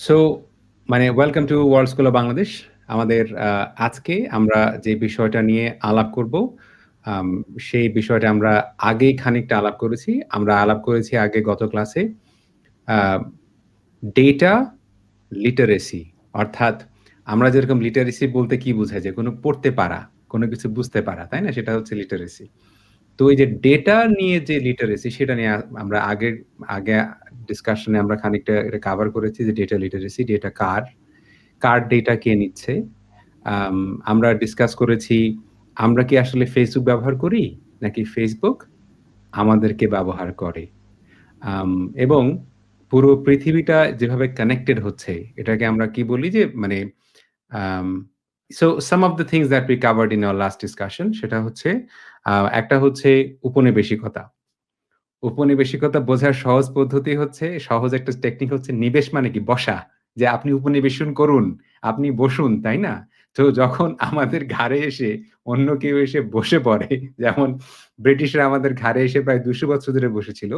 So মানে welcome to world school of Bangladesh. আমাদের আজকে আমরা যে বিষয়টা নিয়ে আলাপ করব, আম সেই বিষয়টা আমরা আগেই খানিকটা আলাপ করেছি। আমরা আলাপ করেছি আগে গত ক্লাসে আ ডেটা লিটারেসি, অর্থাৎ আমরা যেরকম লিটারেসি বলতে কি বুঝাই? যে কোনো পড়তে পারা, কোনো কিছু বুঝতে পারা, তাই না? সেটা হচ্ছে লিটারেসি। তো এই যে ডেটা নিয়ে যে লিটারেসি সেটা নিয়ে আমরা আগে ডিসকাশন এ আমরা খানিকটা এটা কভার করেছি যে ডেটা লিটারেসি, ডেটা কার, কার ডেটা কে নিচ্ছে। আম আমরা ডিসকাস করেছি আমরা কি আসলে Facebook ব্যবহার করি? নাকি Facebook আমাদেরকে ব্যবহার করে? আম এবং পুরো পৃথিবীটা যেভাবে কানেক্টেড হচ্ছে এটাকে আমরা কি বলি যে মানে আম so some of the things that we covered in our last discussion সেটা হচ্ছে একটা হচ্ছে উপনিবেশিকতা। উপনিবেশিকতা বোঝার সহজ পদ্ধতি হচ্ছে, সহজ একটা টেকনিক হচ্ছে নিবেশ মানে কি? বসা। যে আপনি উপনিবেশন করুন, আপনি বসুন, তাই না? তো যখন আমাদের ঘাড়ে এসে অন্য কেউ এসে বসে পড়ে, যেমন ব্রিটিশরা আমাদের ঘাড়ে এসে প্রায় ২০০ বছর ধরে বসেছিল,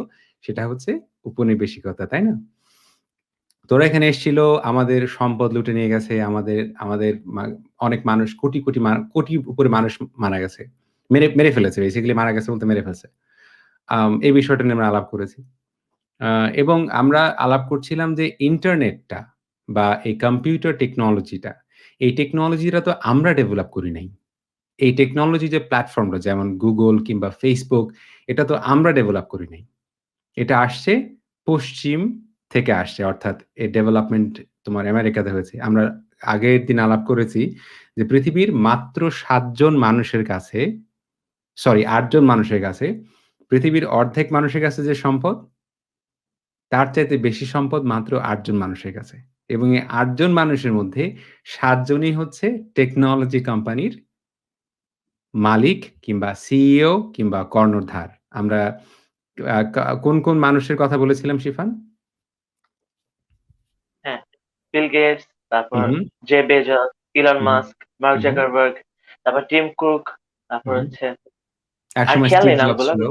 সেটা হচ্ছে উপনিবেশিকতা, তাই না? তো ওরা এখানে এসছিল, আমাদের সম্পদ লুটে নিয়ে গেছে, আমাদের আমাদের অনেক মানুষ কোটির উপরে মানুষ মারা গেছে। মেরে ফেলেছে। বেসিক্যালি মারা গেছে বলতে মেরে ফেলছে। এই বিষয়টা নিয়ে আমরা আলাপ করেছি। আ এবং আমরা আলাপ করছিলাম যে ইন্টারনেটটা বা এই কম্পিউটার টেকনোলজিটা, এই টেকনোলজিটা তো আমরা ডেভেলপ করি নাই। এই টেকনোলজি যে প্ল্যাটফর্মটা যেমন Google কিংবা Facebook, এটা তো আমরা ডেভেলপ করি নাই। এটা আসছে পশ্চিম থেকে আসছে। অর্থাৎ এই ডেভেলপমেন্ট তোমার আমেরিকাতে হয়েছে। আমরা আগের দিন আলাপ করেছি যে পৃথিবীর মাত্র ৭ জন মানুষের কাছে, সরি ৮ জন মানুষের কাছে, পৃথিবীর অর্ধেক মানুষের কাছে যে সম্পদ, তার চাইতে বেশি সম্পদ মাত্র ৮ জন মানুষের কাছে। এবং এই ৮ জন মানুষের মধ্যে ৭ জনই হচ্ছে টেকনোলজি কোম্পানির মালিক কিংবা সিইও কিংবা কর্ণধার। আমরা কোন মানুষের কথা বলেছিলাম শিফান? হ্যাঁ, বিল গেটস, হু, তারপর হু, জে বেজস, ইলন হু, হু, মাস্ক, মার্ক হু, হু, জাকারবার্গ, তারপর টিম কুক, হু, তারপর হু। হচ্ছে আর একসময় খেয়াল স্টিভ নেই জবস নামগুলো। ছিল।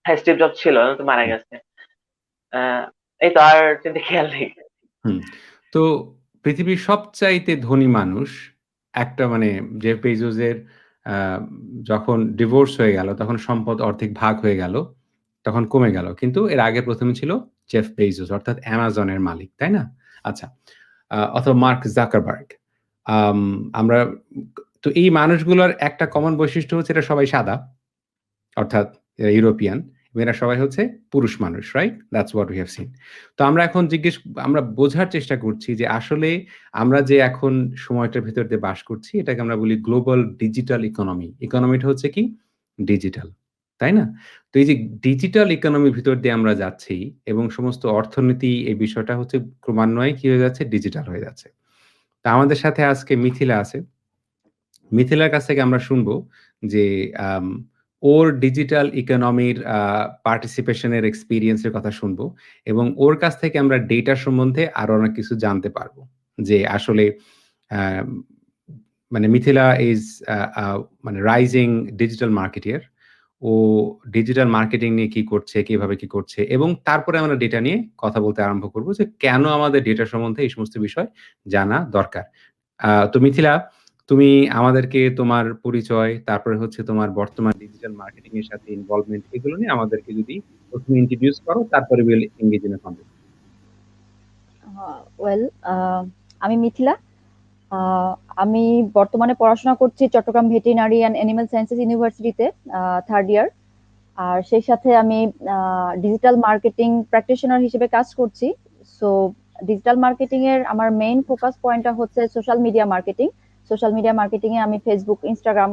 হ্যাঁ, স্টিভ জবস ছিল, ও তো মারা হুম, গেছে। এই তো আর কিন্তু খেয়াল নেই। হুম। তো পৃথিবীর সবচাইতে ধনী মানুষ একটা মানে জেফ বেজোসের আ যখন ডিভোর্স হয়ে গেল, তখন সম্পদ অর্ধেক ভাগ হয়ে গেল। তখন কমে গেল। কিন্তু এর আগে ১ম এ ছিল জেফ বেজোস অর্থাৎ অ্যামাজনের মালিক, তাই না? আচ্ছা। অথবা মার্ক জাকারবার্গ। আম আমরা তো এই মানুষগুলোর একটা কমন বৈশিষ্ট্য হচ্ছে এরা সবাই সাদা। অর্থাৎ এরা ইউরোপিয়ান। এরা সবাই হচ্ছে পুরুষ মানুষ, right? That's what we have seen. তো আমরা এখন আমরা বোঝার চেষ্টা করছি যে আসলে আমরা যে এখন সময়টার ভেতর দিয়ে বাস করছি এটাকে আমরা বলি গ্লোবাল ডিজিটাল ইকোনমি। ইকোনমিটা হচ্ছে কি? ডিজিটাল। তাই না? তো এই যে ডিজিটাল ইকোনমির ভিতর দিয়ে আমরা যাচ্ছি এবং সমস্ত অর্থনীতি এই বিষয়টা হচ্ছে ক্রমান্বয়ে কি হয়ে যাচ্ছে? ডিজিটাল হয়ে যাচ্ছে। তো আমাদের সাথে আজকে মিথিলা আছে। মিথিলার কাছ থেকে আমরা শুনবো যে আম ওর ডিজিটাল ইকোনমির পার্টিসিপেশন এর এক্সপেরিয়েন্স এর কথা শুনবো এবং ওর কাছ থেকে আমরা ডেটা সম্বন্ধে আরো অনেক কিছু জানতে পারবো। যে আসলে আম মানে মিথিলা ইস আ আ মানে রাইজিং ডিজিটাল মার্কেটিয়ার। ও ডিজিটাল মার্কেটিং নিয়ে কি করছে, কিভাবে কি করছে এবং তারপরে আমরা ডেটা নিয়ে কথা বলতে আরম্ভ করব যে কেন আমাদের ডেটা সম্বন্ধে এই সমস্ত বিষয় জানা দরকার। তো মিথিলা, তুমি আমাদেরকে তোমার পরিচয়, তারপরে হচ্ছে তোমার বর্তমান ডিজিটাল মার্কেটিং এর সাথে ইনভলভমেন্ট এগুলো নিয়ে আমাদেরকে যদি ১ম এ ইন্ট্রোডিউস করো, তারপরে we'll engage in a conversation. Well আমি মিথিলা। আহ, আমি বর্তমানে পড়াশোনা করছি Chattogram veterinary and animal sciences ইউনিভার্সিটিতে, থার্ড ইয়ার। আর সেই সাথে আমি ডিজিটাল মার্কেটিং প্র্যাকটিশনার হিসেবে কাজ করছি। সো ডিজিটাল মার্কেটিং এর আমার মেইন ফোকাস পয়েন্টটা হচ্ছে social media marketing. Social media marketing এ আমি ফেসবুক, ইনস্টাগ্রাম,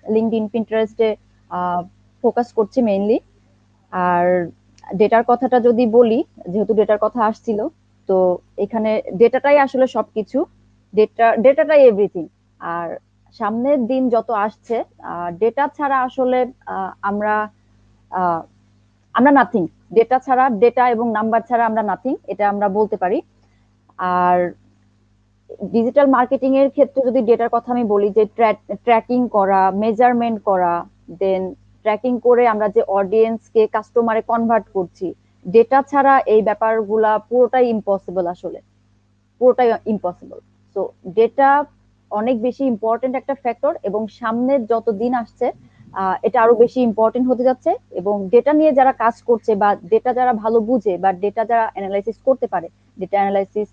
লিঙ্কডইন, পিন্টারেস্টে ফোকাস করছি মেইনলি। আর ডেটার কথাটা যদি বলি, যেহেতু ডেটার কথা আসছিল, তো এখানে ডেটাটাই আসলে সবকিছু। ডেটাটাই এভরিথিং। আর সামনের দিন যত আসছে, ডেটা ছাড়া আসলে আমরা আহ, আমরা নাথিং। ডেটা ছাড়া, ডেটা এবং নাম্বার ছাড়া আমরা নাথিং, এটা আমরা বলতে পারি। আর ডিজিটাল মার্কেটিং এর ক্ষেত্রে যদি ডেটার কথা আমি বলি, যে ট্র্যাকিং করা, মেজারমেন্ট করা, দেন ট্র্যাকিং করে আমরা যে অডিয়েন্সকে কাস্টমারে কনভার্ট করছি, ডেটা ছাড়া এই ব্যাপারগুলা পুরোটাই ইম্পসিবল, আসলে পুরোটাই ইম্পসিবল। সো ডেটা অনেক বেশি ইম্পর্টেন্ট একটা ফ্যাক্টর, এবং সামনের যত দিন আসছে এটা আরো বেশি ইম্পর্টেন্ট হতে যাচ্ছে। এবং ডেটা নিয়ে যারা কাজ করছে বা ডেটা যারা ভালো বুঝে বা ডেটা যারা অ্যানালাইসিস করতে পারে, ডেটা অ্যানালাইসিস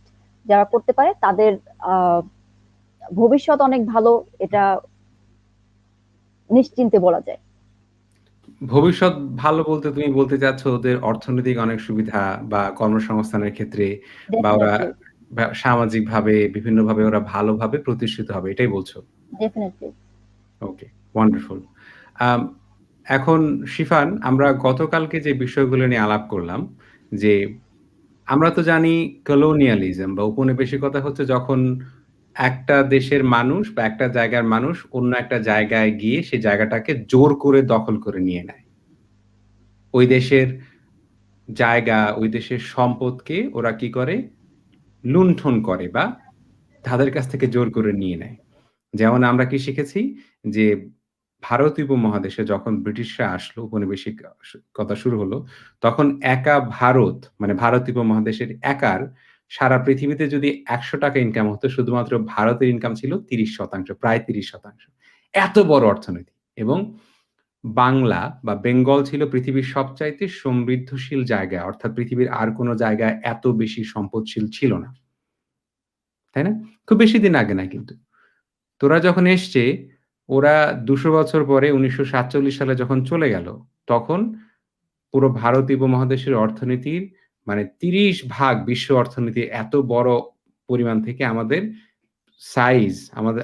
যারা করতে পারে তাদের ভবিষ্যৎ অনেক ভালো, এটা নিশ্চিন্তে বলা যায়। ভবিষ্যৎ ভালো বলতে তুমি বলতে চাচ্ছ ওদের অর্থনৈতিক অনেক সুবিধা বা কর্মসংস্থানের ক্ষেত্রে বা ওরা ডেফিনেটলি, সামাজিকভাবে বিভিন্নভাবে ওরা ভালোভাবে প্রতিষ্ঠিত হবে, এটাই বলছো? ডেফিনেটলি। ওকে, ওয়ান্ডারফুল। আম এখন শিফান, আমরা গতকালকে যে বিষয়গুলো নিয়ে আলাপ করলাম যে আমরা তো জানি কলোনিয়ালিজম বা উপনিবেশিকতা হচ্ছে যখন একটা দেশের মানুষ বা একটা জায়গার মানুষ অন্য একটা জায়গায় গিয়ে সেই জায়গাটাকে জোর করে দখল করে নিয়ে নেয়। ওই দেশের জায়গা, ওই দেশের সম্পদকে ওরা কি করে? লুণ্ঠন করে বা তাদের কাছ থেকে জোর করে নিয়ে নেয়। যেমন আমরা কি শিখেছি? যে ভারত উপমহাদেশে যখন ব্রিটিশরা আসলো, উপনিবেশিকতা শুরু হলো, তখন একা ভারত মানে ভারত উপমহাদেশের একার সারা পৃথিবীতে যদি ৳১০০ ইনকাম হতো, শুধুমাত্র ভারতের ইনকাম ছিল ৩০%, প্রায় ৩০%। এত বড় অর্থনীতি এবং বাংলা বা বেঙ্গল ছিল পৃথিবীর সবচাইতে সমৃদ্ধশীল জায়গা। অর্থাৎ পৃথিবীর আর কোন জায়গায় এত বেশি সম্পদশীল ছিল না। তাই না? খুব বেশি দিন আগে না কিন্তু। তোরা যখন এসছে, ওরা ২০০ বছর পরে ১৯৪৭ সালে যখন চলে গেল, তখন পুরো ভারত উপমহাদেশের অর্থনীতির মানে ৩০ ভাগ বিশ্ব অর্থনীতির এত বড় পরিমাণ থেকে আমাদের সাইজ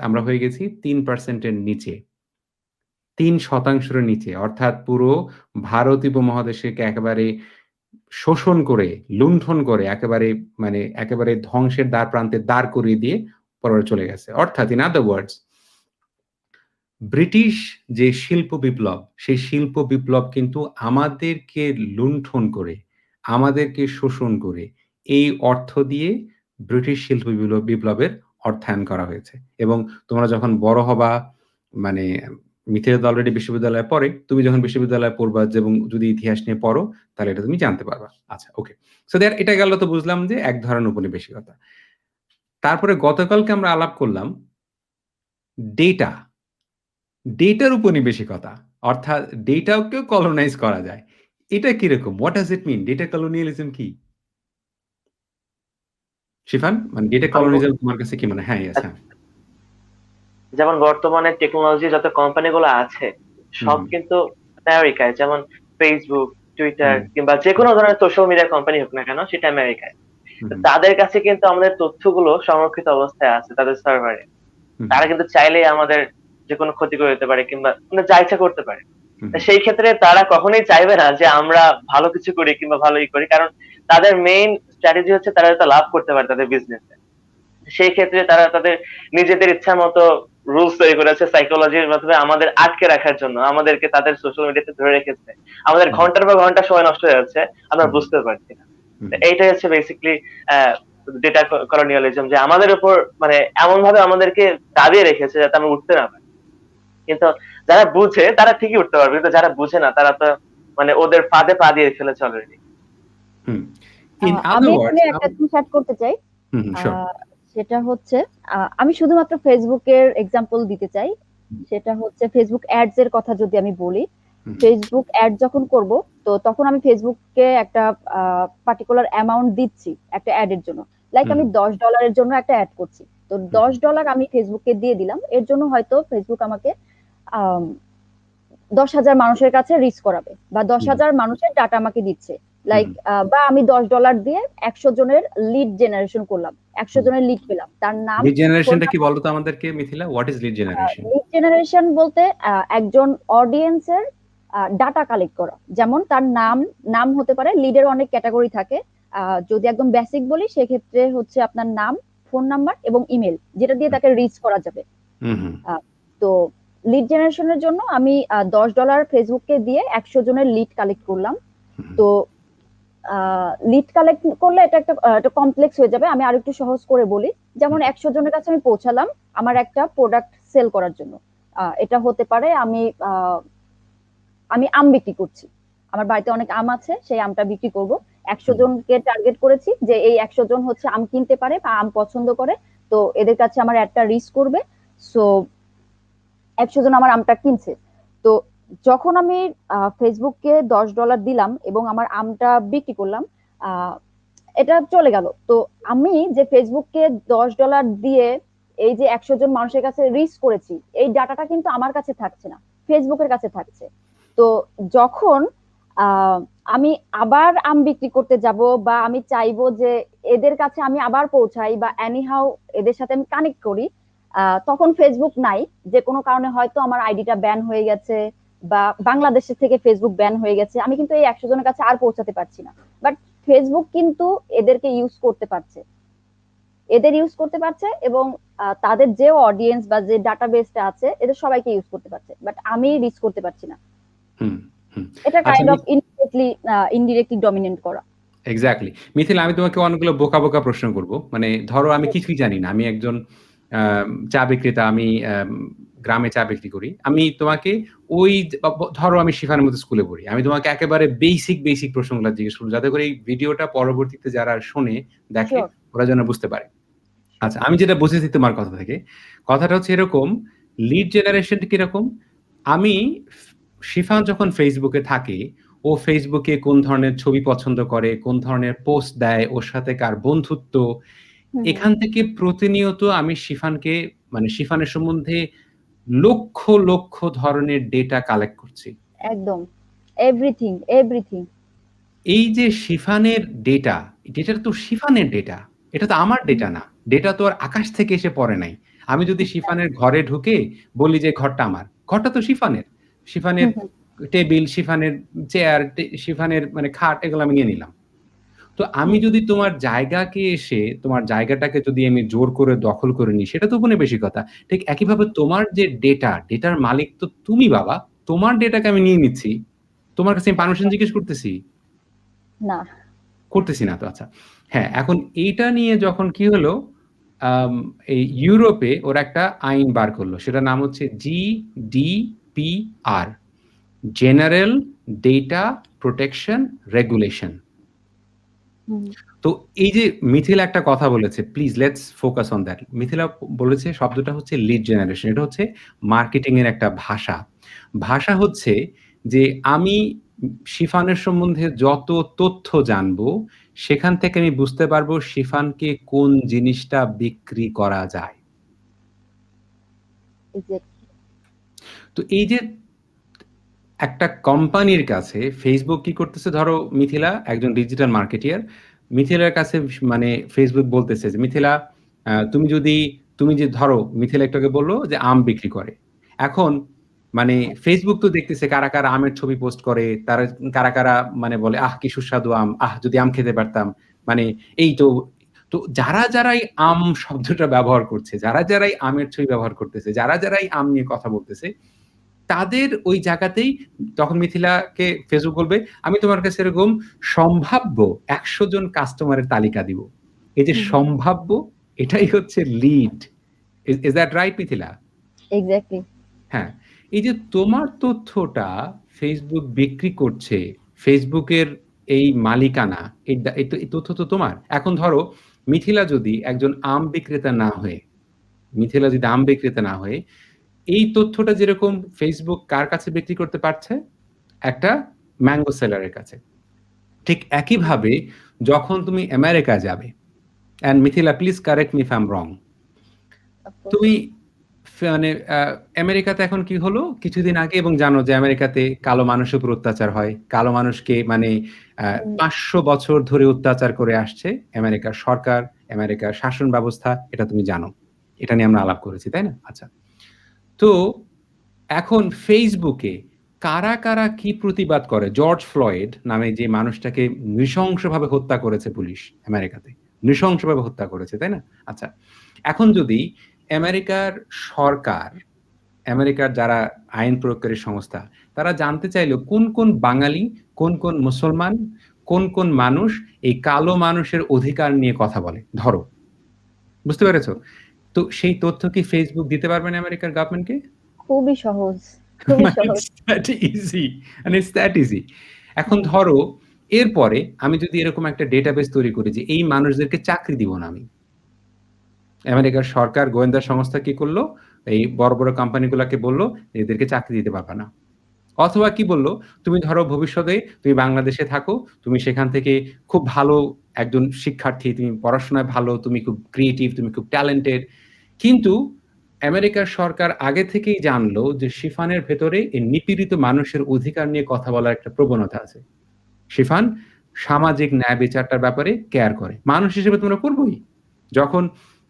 আমরা হয়ে গেছি ৩% এর নিচে। ৩% এর নিচে। অর্থাৎ পুরো ভারত উপমহাদেশকে একেবারে শোষণ করে, লুণ্ঠন করে একেবারে ধ্বংসের দ্বারপ্রান্তে দাঁড় করিয়ে দিয়ে পরে চলে গেছে। অর্থাৎ in other words ব্রিটিশ যে শিল্প বিপ্লব, সেই শিল্প বিপ্লব কিন্তু আমাদেরকে লুণ্ঠন করে, আমাদেরকে শোষণ করে, এই অর্থ দিয়ে ব্রিটিশ শিল্প বিপ্লবের অর্থায়ন করা হয়েছে। এবং তোমরা যখন বড় হবা মানে মিথিলা তো অলরেডি বিশ্ববিদ্যালয়ে পড়ে। তুমি যখন বিশ্ববিদ্যালয়ে পড়বা এবং যদি ইতিহাস নিয়ে পড়ো, তাহলে এটা তুমি জানতে পারবা। আচ্ছা, ওকে। সো এটা গেল তো বুঝলাম যে এক ধরনের উপনিবেশিকতা। তারপরে গতকালকে আমরা আলাপ করলাম ডেটা। ডেটার উপনিবেশিকতা। অর্থাৎ ডেটাকেও কলোনাইজ করা যায়। এটা কিরকম? What does it mean? Data colonialism কি? শিফান? মানে ডেটা আমি কলোনিয়ালিজম তোমার কাছে কি মনে হয়? হ্যাঁ, ইয়েস, হ্যাঁ। যেমন বর্তমানে টেকনোলজি যত কোম্পানিগুলো আছে হুম, সব হুম, কিন্তু আমেরিকায়, যেমন ফেসবুক, টুইটার হুম, কিংবা যে কোনো ধরনের সোশ্যাল মিডিয়া কোম্পানি হোক না কেন, সেটা আমেরিকায়। হুম, তো হুম, তাদের কাছে কিন্তু আমাদের তথ্যগুলো সংরক্ষিত অবস্থায় আছে তাদের সার্ভারে। হুম, তারা কিন্তু চাইলেই আমাদের যে কোনো ক্ষতি করে দিতে পারে কিংবা মানে যা ইচ্ছা করতে পারে। হুম, তা সেই ক্ষেত্রে তারা কখনোই চাইবে না যে আমরা ভালো কিছু করি কিংবা ভালো করি, কারণ তাদের মেইন স্ট্র্যাটেজি হচ্ছে তারা যাতে লাভ করতে পারে তাদের বিজনেসে। সেই ক্ষেত্রে তারা তাদের নিজেদের ইচ্ছা মতো রুলস তৈরি করেছে সাইকোলজির মাধ্যমে আমাদের আটকে রাখার জন্য, আমাদেরকে তাদের সোশ্যাল মিডিয়াতে ধরে রেখেছে। আমাদের হুম, ঘন্টার পর ঘন্টা সময় নষ্ট হয়ে যাচ্ছে, আমরা হুম, বুঝতে পারছি না। হুম, তো এইটাই হচ্ছে বেসিক্যালি ডেটা কলোনিয়ালিজম, যে আমাদের উপর মানে এমন ভাবে আমাদেরকে দাবিয়ে রেখেছে যাতে আমরা উঠতে না পারি। কিন্তু যারা বুঝে তারা ঠিকই উঠতে পারবে, কিন্তু যারা বুঝে না তারা তো মানে ওদের ফাঁদে পা দিয়ে ফেলেছে অলরেডি। হুম। ইন আমি আদার এখানে ওয়ার্ডস একটা জিনিস অ্যাড করতে চাই। হুম, হুম, সিউর। সেটা হচ্ছে আমি শুধুমাত্র ফেসবুকের এক্সাম্পল দিতে চাই। সেটা হচ্ছে ফেসবুক অ্যাডস এর কথা যদি আমি বলি, হুম, ফেসবুক অ্যাড যখন করব, তো তখন আমি ফেসবুককে একটা পার্টিকুলার অ্যামাউন্ট দিচ্ছি একটা অ্যাড এর জন্য। লাইক হুম, আমি $10 এর জন্য একটা অ্যাড করছি, তো হুম, $10 আমি ফেসবুককে দিয়ে দিলাম। এর জন্য হয়তো ফেসবুক আমাকে আম, 10,000 মানুষের কাছে রিচ করাবে বা দশ হুম, হাজার মানুষের ডাটা আমাকে দিচ্ছে। হুম, লাইক বা আমি $10 দিয়ে 100 জনের লিড জেনারেশন করলাম, 100 হুম। জনের লিড পেলাম, তার নাম, লিড ফোন জেনারেশনটা কি নাম্বার। বলো তো আমাদেরকে Mithila? What is lead generation? Lead generation বলতে একজন অডিয়েন্সের ডাটা কালেক্ট করা। যেমন তার নাম, নাম হতে পারে, লিডের অনেক ক্যাটাগরি থাকে। যদি একদম বেসিক বলি সেক্ষেত্রে হচ্ছে আপনার নাম, ফোন নাম্বার এবং ইমেল, যেটা দিয়ে তাকে রিচ করা যাবে। হুম, হুম, আহ, তো লিড জেনারেশনের জন্য আমি $10 ফেসবুককে দিয়ে 100 জনের লিড কালেক্ট করলাম। হুম, তো লিড কালেক্ট করলে এটা একটা কমপ্লেক্স হয়ে যাবে, আমি আরেকটু সহজ করে বলি। যেমন হুম, 100 জনের কাছে আমি পৌঁছালাম আমার একটা প্রোডাক্ট সেল করার জন্য। এটা হতে পারে আমি আমি আম বিক্রি করছি, আমার বাড়িতে অনেক আম আছে, সেই আমটা বিক্রি করব। 100 জনকে টার্গেট করেছি যে এই 100 জন হচ্ছে আম কিনতে পারে বা আম পছন্দ করে, তো এদের কাছে আমার একটা রিচ করবে। সো 100 জন আমার আমটা কিনছে। তো যখন আমি ফেসবুককে $10 দিলাম এবং আমার আমটা বিক্রি করলাম, এটা চলে গেল। তো আমি যে ফেসবুককে $10 দিয়ে এই যে 100 জন মানুষের কাছে রিচ করেছি, এই ডাটাটা কিন্তু আমার কাছে থাকছে না, ফেসবুকের কাছে থাকছে। তো যখন আমি আবার আম বিক্রি করতে যাব বা আমি চাইবো যে এদের কাছে আমি আবার পৌঁছাই বা এনিহাউ এদের সাথে আমি কানেক্ট করি, তখন ফেসবুক নাই, যে কোনো কারণে হয়তো আমার আইডিটা ব্যান হয়ে গেছে বা বাংলাদেশের থেকে ফেসবুক ব্যান হয়ে গেছে, আমি কিন্তু এই 100 জনের কাছে আর পৌঁছাতে পারছি না। বাট ফেসবুক কিন্তু এদেরকে ইউজ করতে পারছে, এদের ইউজ করতে পারছে এবং তাদের যে অডিয়েন্স বা যে ডাটাবেসটা আছে এদের সবাইকে ইউজ করতে পারছে, বাট আমি রিচ করতে পারছি না। এটা আচ্ছা, কাইন্ড অফ ইনডিরেক্টলি ডমিনেন্ট করা। এক্স্যাক্টলি। মিথিলা, আমি তোমাকে অনেকগুলো বোকা বোকা প্রশ্ন করব। মানে ধরো আমি কিছুই জানি না, আমি একজন চা বিক্রেতা, আমি গ্রামে চা বিক্রি করি। আমি তোমাকে ওই ধরো আমি শিফানের মতো স্কুলে পড়ি, আমি তোমাকে একেবারে বেসিক বেসিক প্রশ্নগুলো জিজ্ঞেস করবো, যাতে করে এই ভিডিওটা পরবর্তীতে যারা শোনে দেখে Sure. ওরা যেন বুঝতে পারে। আচ্ছা, আমি যেটা বুঝেছি তোমার কথা থেকে, কথাটা হচ্ছে এরকম, লিড জেনারেশন কিরকম। আমি শিফান যখন ফেসবুকে থাকে, ও ফেসবুকে কোন ধরনের ছবি পছন্দ করে, কোন ধরনের পোস্ট দেয়, ওর সাথে কার বন্ধুত্ব, এখান থেকে প্রতিনিয়ত আমি শিফানকে, মানে শিফানের সম্বন্ধে লক্ষ লক্ষ ধরনের ডেটা কালেক্ট করছি। একদম এভরিথিং এভরিথিং। এই যে শিফানের ডেটা, ডেটাটা তো শিফানের ডেটা, এটা তো আমার ডেটা না। ডেটা তো আর আকাশ থেকে এসে পড়ে নাই। আমি যদি শিফানের ঘরে ঢুকে বলি যে ঘরটা আমার, ঘরটা তো শিফানের। শিফানের টেবিল, শিফানের চেয়ার, শিফানের মানে খাট, এগুলো আমি নিয়ে নিলাম। তো আমি যদি তোমার জায়গাকে এসে, তোমার জায়গাটাকে যদি আমি জোর করে দখল করে নিই, সেটা তো কোনো বেশি কথা। ঠিক একইভাবে তোমার যে ডেটা, ডেটার মালিক তো তুমি বাবা। তোমার ডেটাকে আমি নিয়ে নিচ্ছি, তোমার কাছে আমি পারমিশন জিজ্ঞেস করতেছি না, করতেছি না তো। আচ্ছা, হ্যাঁ, এখন এইটা নিয়ে যখন কি হলো, এই ইউরোপে ওরা একটা আইন বার করলো, সেটার নাম হচ্ছে GDPR, general data protection regulation. তো এই যে মিথিলা একটা কথা বলেছে, please let's focus on that. Mithila বলেছে শব্দটা হচ্ছে লিড জেনারেশন। এটা হচ্ছে মার্কেটিং এর একটা ভাষা। ভাষা হচ্ছে যে আমি শিফানের সম্বন্ধে যত তথ্য জানবো, সেখান থেকে আমি বুঝতে পারবো শিফানকে কোন জিনিসটা বিক্রি করা যায়। তো এই যে একটা কোম্পানির কাছে ফেসবুক কি করতেছে, ধরো মিথিলা একজন ডিজিটাল মার্কেটিয়ার, মিথিলার কাছে মানে ফেসবুক বলতেছে যে মিথিলা, তুমি যে ধরো মিথিলা একটু আগে বললো যে আম বিক্রি করে, এখন মানে ফেসবুক তো দেখতেছে কারা কারা আমের ছবি পোস্ট করে, তারা কারা কারা মানে বলে আহ কি সুস্বাদু আম, আহ যদি আম খেতে পারতাম, মানে এই তো। তো যারা যারাই আম শব্দটা ব্যবহার করছে, যারা যারাই আমের ছবি ব্যবহার করতেছে, যারা যারাই আম নিয়ে কথা বলতেছে, তাদের ওই জায়গাতেই তখন মিথিলাকে ফেসবুক বলবে আমি তোমার কাছে এরকম সম্ভাব্য 100 জন কাস্টমারের তালিকা দিব। এই যে সম্ভাব্য, এটাই হচ্ছে lead. Is that right Mithila? Exactly. হ্যাঁ, এই যে তোমার তথ্যটা ফেসবুক বিক্রি করছে, ফেসবুকের এই মালিকানা, এই তথ্য তো তোমার। এখন ধরো মিথিলা যদি একজন আম বিক্রেতা না হয়ে, মিথিলা যদি আম বিক্রেতা না হয়ে, এই তথ্যটা যেরকম ফেসবুক কার কাছে বিক্রি করতে পারছে, একটা ম্যাঙ্গো সেলারের কাছে, ঠিক একইভাবে যখন তুমি আমেরিকা যাবে, and Mithila please correct me if I am wrong, তুমি মানে আমেরিকাতে এখন কি হলো কিছুদিন আগে, এবং জানো যে আমেরিকাতে কালো মানুষের উপর অত্যাচার হয়, কালো মানুষকে মানে 500 বছর ধরে অত্যাচার করে আসছে আমেরিকার সরকার, আমেরিকার শাসন ব্যবস্থা, এটা তুমি জানো, এটা নিয়ে আমরা আলাপ করেছি, তাই না? আচ্ছা, তো এখন ফেসবুকে কারা কারা কি প্রতিবাদ করে, জর্জ ফ্লয়েড নামে যে মানুষটাকে নৃশংসভাবে হত্যা করেছে পুলিশ আমেরিকাতে, নৃশংসভাবে হত্যা করেছে, তাই না? আচ্ছা, এখন যদি আমেরিকার সরকার, আমেরিকার যারা আইন প্রয়োগকারী সংস্থা, তারা জানতে চাইলো কোন কোন বাঙালি, কোন কোন মুসলমান, কোন কোন মানুষ এই কালো মানুষের অধিকার নিয়ে কথা বলে, ধরো, বুঝতে পেরেছো? তো সেই তথ্য কি ফেসবুক দিতে পারবে না আমেরিকার গভর্নমেন্টকে? খুবই সহজ, খুবই সহজ। It's that easy. And it's that easy. এখন ধরো এরপরে আমি যদি এরকম একটা ডেটাবেস তৈরি করি যে এই মানুষদেরকে চাকরি দিব না আমি। আমেরিকার সরকার গোয়েন্দা সংস্থা কি করলো? এই বড়, বড় কোম্পানিগুলাকে বলল, এদেরকে চাকরি দিতে পারবা না। অথবা কি বলল, তুমি ধরো ভবিষ্যতে তুমি বাংলাদেশে থাকো, তুমি সেখান থেকে খুব ভালো একজন শিক্ষার্থী, তুমি পড়াশোনায় ভালো, তুমি খুব ক্রিয়েটিভ, তুমি খুব ট্যালেন্টেড। কিন্তু আমেরিকার সরকার আগে থেকেই জানলো যে শিফানের ভেতরে এই নিপীড়িত মানুষের অধিকার নিয়ে কথা বলার একটা প্রবণতা আছে। শিফান সামাজিক ন্যায় বিচারটার ব্যাপারে কেয়ার করে। মানুষ হিসেবে তোমরা করবোই। যখন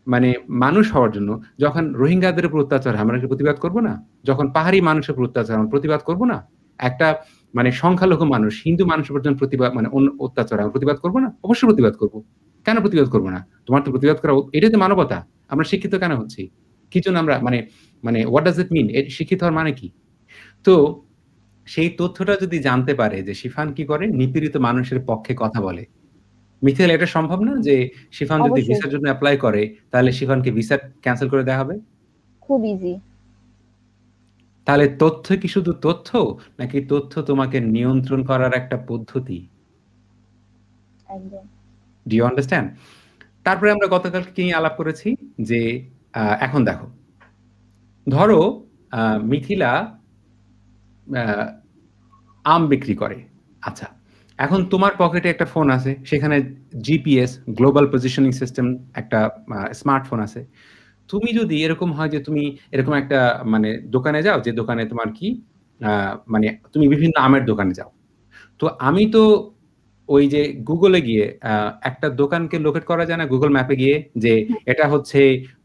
মানে মানুষ হওয়ার জন্য যখন রোহিঙ্গাদের উপর অত্যাচার হয়, আমরা কি প্রতিবাদ করব না? যখন পাহাড়ি মানুষের উপর অত্যাচার আমরা প্রতিবাদ করব না? একটা মানে সংখ্যালঘু মানুষ, হিন্দু মানুষের উপর যখন প্রতিবাদ মানে অত্যাচার হয়, আমরা প্রতিবাদ করব না? অবশ্যই প্রতিবাদ করব। কেন প্রতিবাদ করব না? তোমার তো প্রতিবাদ করা এটাই তো মানবতা। আমরা শিক্ষিত কেন হচ্ছি? কি জন্য আমরা মানে মানে হোয়াট ডাজ ইট মিন? শিক্ষিত হওয়ার মানে কি? তো সেই তথ্যটা যদি জানতে পারে যে শিফান কি করে? নিপীড়িত মানুষের পক্ষে কথা বলে। মিথিলা এটা সম্ভব না যে শিফান যদি অবশ্যই ভিসার জন্য এপ্লাই করে তাহলে শিফানকে ভিসা ক্যানসেল করে দেয়া হবে? খুব ইজি। তাহলে তথ্য কি শুধু তথ্য নাকি তথ্য তোমাকে নিয়ন্ত্রণ করার একটা পদ্ধতি? একদম। Do you understand? তারপরে আমরা গতকাল কি নিয়ে আলাপ করেছি যে এখন দেখো, ধরো মিথিলা আ আম বিক্রি করে। আচ্ছা। এখন তোমার পকেটে একটা ফোন আছে। সেখানে জিপিএস গ্লোবাল পজিশনিং সিস্টেম একটা স্মার্টফোন আছে। তুমি যদি এরকম হয় যে তুমি এরকম একটা মানে দোকানে যাও যে দোকানে তোমার কি আ মানে তুমি বিভিন্ন আমের দোকানে যাও। তো আমি তো ওই যে গুগলে গিয়ে একটা দোকানকে লোকেট করা যায় না গুগল ম্যাপে গিয়ে যে হুম, এটা হচ্ছে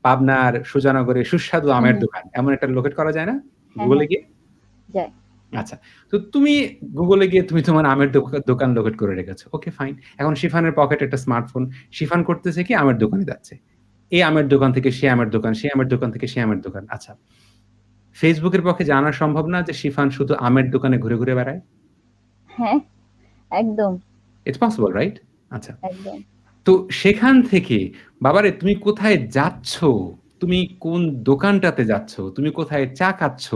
পাবনার সুজানগরের সুস্বাদু হুম, আমের হুম। দোকান। এমন একটা লোকেট করা যায় না হ্যাঁ, গুগলে হ্যাঁ, গিয়ে? যায়। আচ্ছা। তো তুমি গুগলে গিয়ে তুমি তোমার আমের দোকান লোকেট করে রেখেছো। Okay fine. এখন শিফানের পকেটে একটা স্মার্টফোন। শিফান করতেছে কি আমের দোকানে যাচ্ছে। এই আমের দোকান থেকে সে আমের দোকান, সে আমের দোকান থেকে সে আমের দোকান। আচ্ছা। ফেসবুকের পক্ষে জানা সম্ভব না যে শিফান শুধু আমের দোকানে ঘুরে, ঘুরে বেড়ায়? হ্যাঁ, একদম, ইটস পসিবল রাইট? আচ্ছা। একদম। তো সেখান থেকে বাবারে তুমি কোথায় যাচ্ছ? তুমি কোন দোকানটাতে যাচ্ছ? তুমি কোথায় চা খাচ্ছ?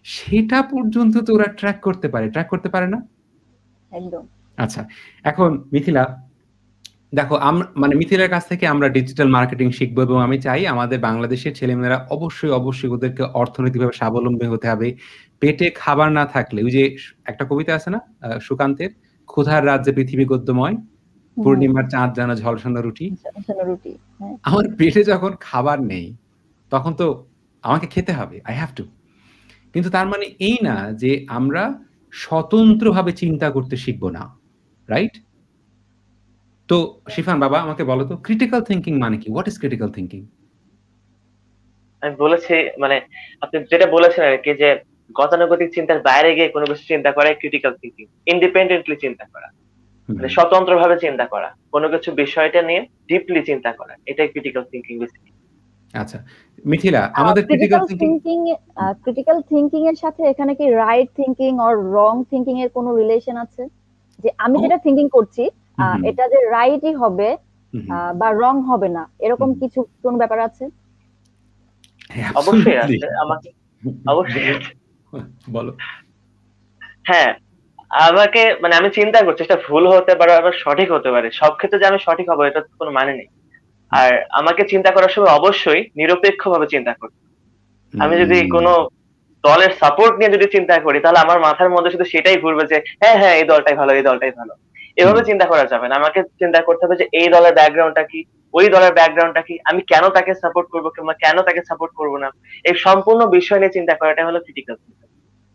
সেটা পর্যন্ত তো ওরা ট্র্যাক করতে পারে। ট্র্যাক করতে পারে না? একদম। আচ্ছা। এখন মিথিলা দেখো মানে মিথিলার কাছ থেকে আমরা ডিজিটাল মার্কেটিং শিখবো এবং আমি চাই আমাদের বাংলাদেশের ছেলেমেয়েরা অবশ্যই, অবশ্যই ওদেরকে অর্থনৈতিকভাবে স্বাবলম্বী হতে হবে। পেটে খাবার না থাকলে ওই যে একটা কবিতা আছে না? সুকান্তের, "ক্ষুধার রাজ্যে পৃথিবী গদ্যময়, হুম, হুম। পূর্ণিমার চাঁদ যেন ঝলসানো রুটি।" শোনো রুটি। হ্যাঁ, আমার পেটে যখন খাবার নেই, তখন তো আমাকে খেতে হবে। I have to। কিন্তু তার মানে এই না যে আমরা স্বতন্ত্রভাবে চিন্তা করতে শিখব না। রাইট? তো শিফান বাবা আমাকে বলো তো ক্রিটিক্যাল থিংকিং মানে কি? What is critical thinking? আমি বলেছি মানে আপনি যেটা বলেছেন আরকি যে গতানুগতিক চিন্তার বাইরে গিয়ে কোনো কিছু চিন্তা করাই ক্রিটিক্যাল থিংকিং। ইন্ডিপেন্ডেন্টলি চিন্তা করা। হুম, মানে স্বতন্ত্রভাবে চিন্তা করা। কোনো কিছু বিষয়টা নিয়ে ডিপলি চিন্তা করা। এটাই ক্রিটিক্যাল থিংকিং বেসিক্যালি। আচ্ছা। মিথিলা আমাদের ক্রিটিক্যাল থিংকিং ক্রিটিক্যাল থিংকিং এর সাথে এখানে কি right thinking or wrong thinking এর কোনো রিলেশন আছে? যে আমি ও যেটা থিংকিং করছি হুম, হুম, এটা যে রাইটই হবে হুম, হুম, বা রং হবে না এরকম হুম। কিছু কোনো ব্যাপার আছে? হ্যাঁ, অবশ্যই অ্যাবসোলিউটলি। আছে। আমাকে অবশ্যই বলো, আছে। বলো। হ্যাঁ, আমাকে মানে আমি চিন্তা করছি সেটা ভুল হতে পারে আবার সঠিক হতে পারে। সব ক্ষেত্রে যে আমি সঠিক হবো এটার তো কোনো মানে নেই। আর আমাকে চিন্তা করার সময় অবশ্যই নিরপেক্ষভাবে চিন্তা করতে হবে। আমি যদি হুম, কোনো দলের সাপোর্ট নিয়ে যদি চিন্তা করি তাহলে আমার মাথার মধ্যে শুধু সেটাই ঘুরবে যে হ্যাঁ, হ্যাঁ এই দলটাই ভালো, এই দলটাই ভালো। হুম। এভাবে চিন্তা করা যাবে না। আমাকে চিন্তা করতে হবে যে এই দলের ব্যাকগ্রাউন্ডটা কি, ওই দলের ব্যাকগ্রাউন্ডটা কি, আমি কেন তাকে সাপোর্ট করব কিংবা কেন তাকে সাপোর্ট করব না। এই সম্পূর্ণ বিষয় নিয়ে চিন্তা করাটাই হলো ক্রিটিক্যাল থিংকিং।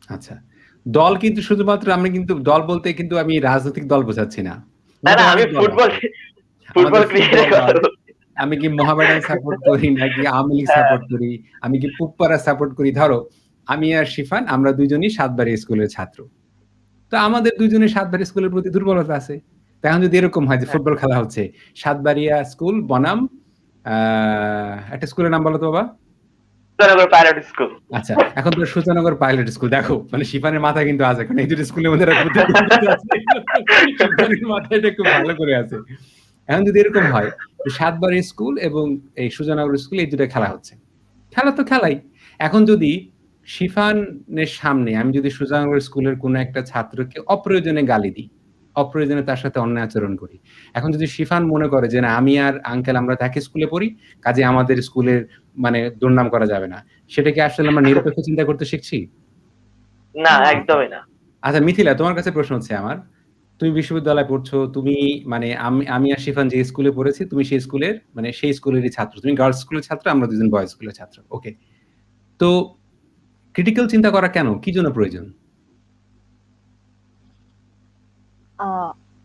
আচ্ছা। দল কিন্তু শুধুমাত্র আমি কিন্তু দল বলতে কিন্তু আমি রাজনৈতিক দল বোঝাচ্ছি না। না, আমাদের না আমি অনেক দল আছে। আমাদের ফুটবল ফুটবল ক্রিকেটের কথা দল। বলছি। আমি কি মোহামেডান সাপোর্ট করি নাকি আওয়ামী লীগ হ্যাঁ, সাপোর্ট করি, আমি কি পুপ্পারা সাপোর্ট করি। ধরো আমি আর শিফান আমরা দুইজনই সাতবাড়িয়া স্কুলের ছাত্র। তো আমাদের দুইজনের সাতবাড়িয়া স্কুলের প্রতি দুর্বলতা আছে। তো এখন যদি এরকম হয় যে হ্যাঁ। ফুটবল খেলা হচ্ছে, সাতবাড়িয়া স্কুল বনাম আ একটা স্কুলের নাম বলো তো বাবা? Joynagar pilot school. আচ্ছা, এখন তো সূর্যনগর পাইলট স্কুল দেখো মানে শিফানের মাথায় কিন্তু আছে। কারণ এই দুটো স্কুলের মধ্যে একটা প্রতিদ্বন্দ্বিতা আছে। শিফানের মাথায় এটা খুব ভালো করে আছে। এখন যদি এরকম হয় যে সাতবাড়িয়া স্কুল এবং এই সুজানগর স্কুল এই ২ টা খেলা হচ্ছে। খেলা তো খেলাই। এখন যদি শিফানের সামনে আমি যদি সুজানগর স্কুলের কোনো একটা ছাত্রকে অপ্রয়োজনে গালি দিই, অপ্রয়োজনে তার সাথে অন্যায় আচরণ করি। এখন যদি শিফান মনে করে যে না আমি আর আঙ্কেল আমরা তো একই স্কুলে পড়ি, কাজেই আমাদের স্কুলের মানে দুর্নাম করা যাবে না। সেটা কি আসলে আমরা নিরপেক্ষ চিন্তা করতে শিখছি? না, না। একদমই না। আচ্ছা মিথিলা, তোমার কাছে প্রশ্ন হচ্ছে আমার। তুমি বিশ্ববিদ্যালয়ে পড়ছো, তুমি মানে আমি আর শিফান যে স্কুলে পড়েছি, তুমি সেই স্কুলের মানে সেই স্কুলেরই ছাত্র। তুমি গার্লস স্কুলের ছাত্র, আমরা দুজন বয়েজ স্কুলের ছাত্র। ওকে। তো ক্রিটিক্যাল চিন্তা করা কেন? কি জন্য প্রয়োজন?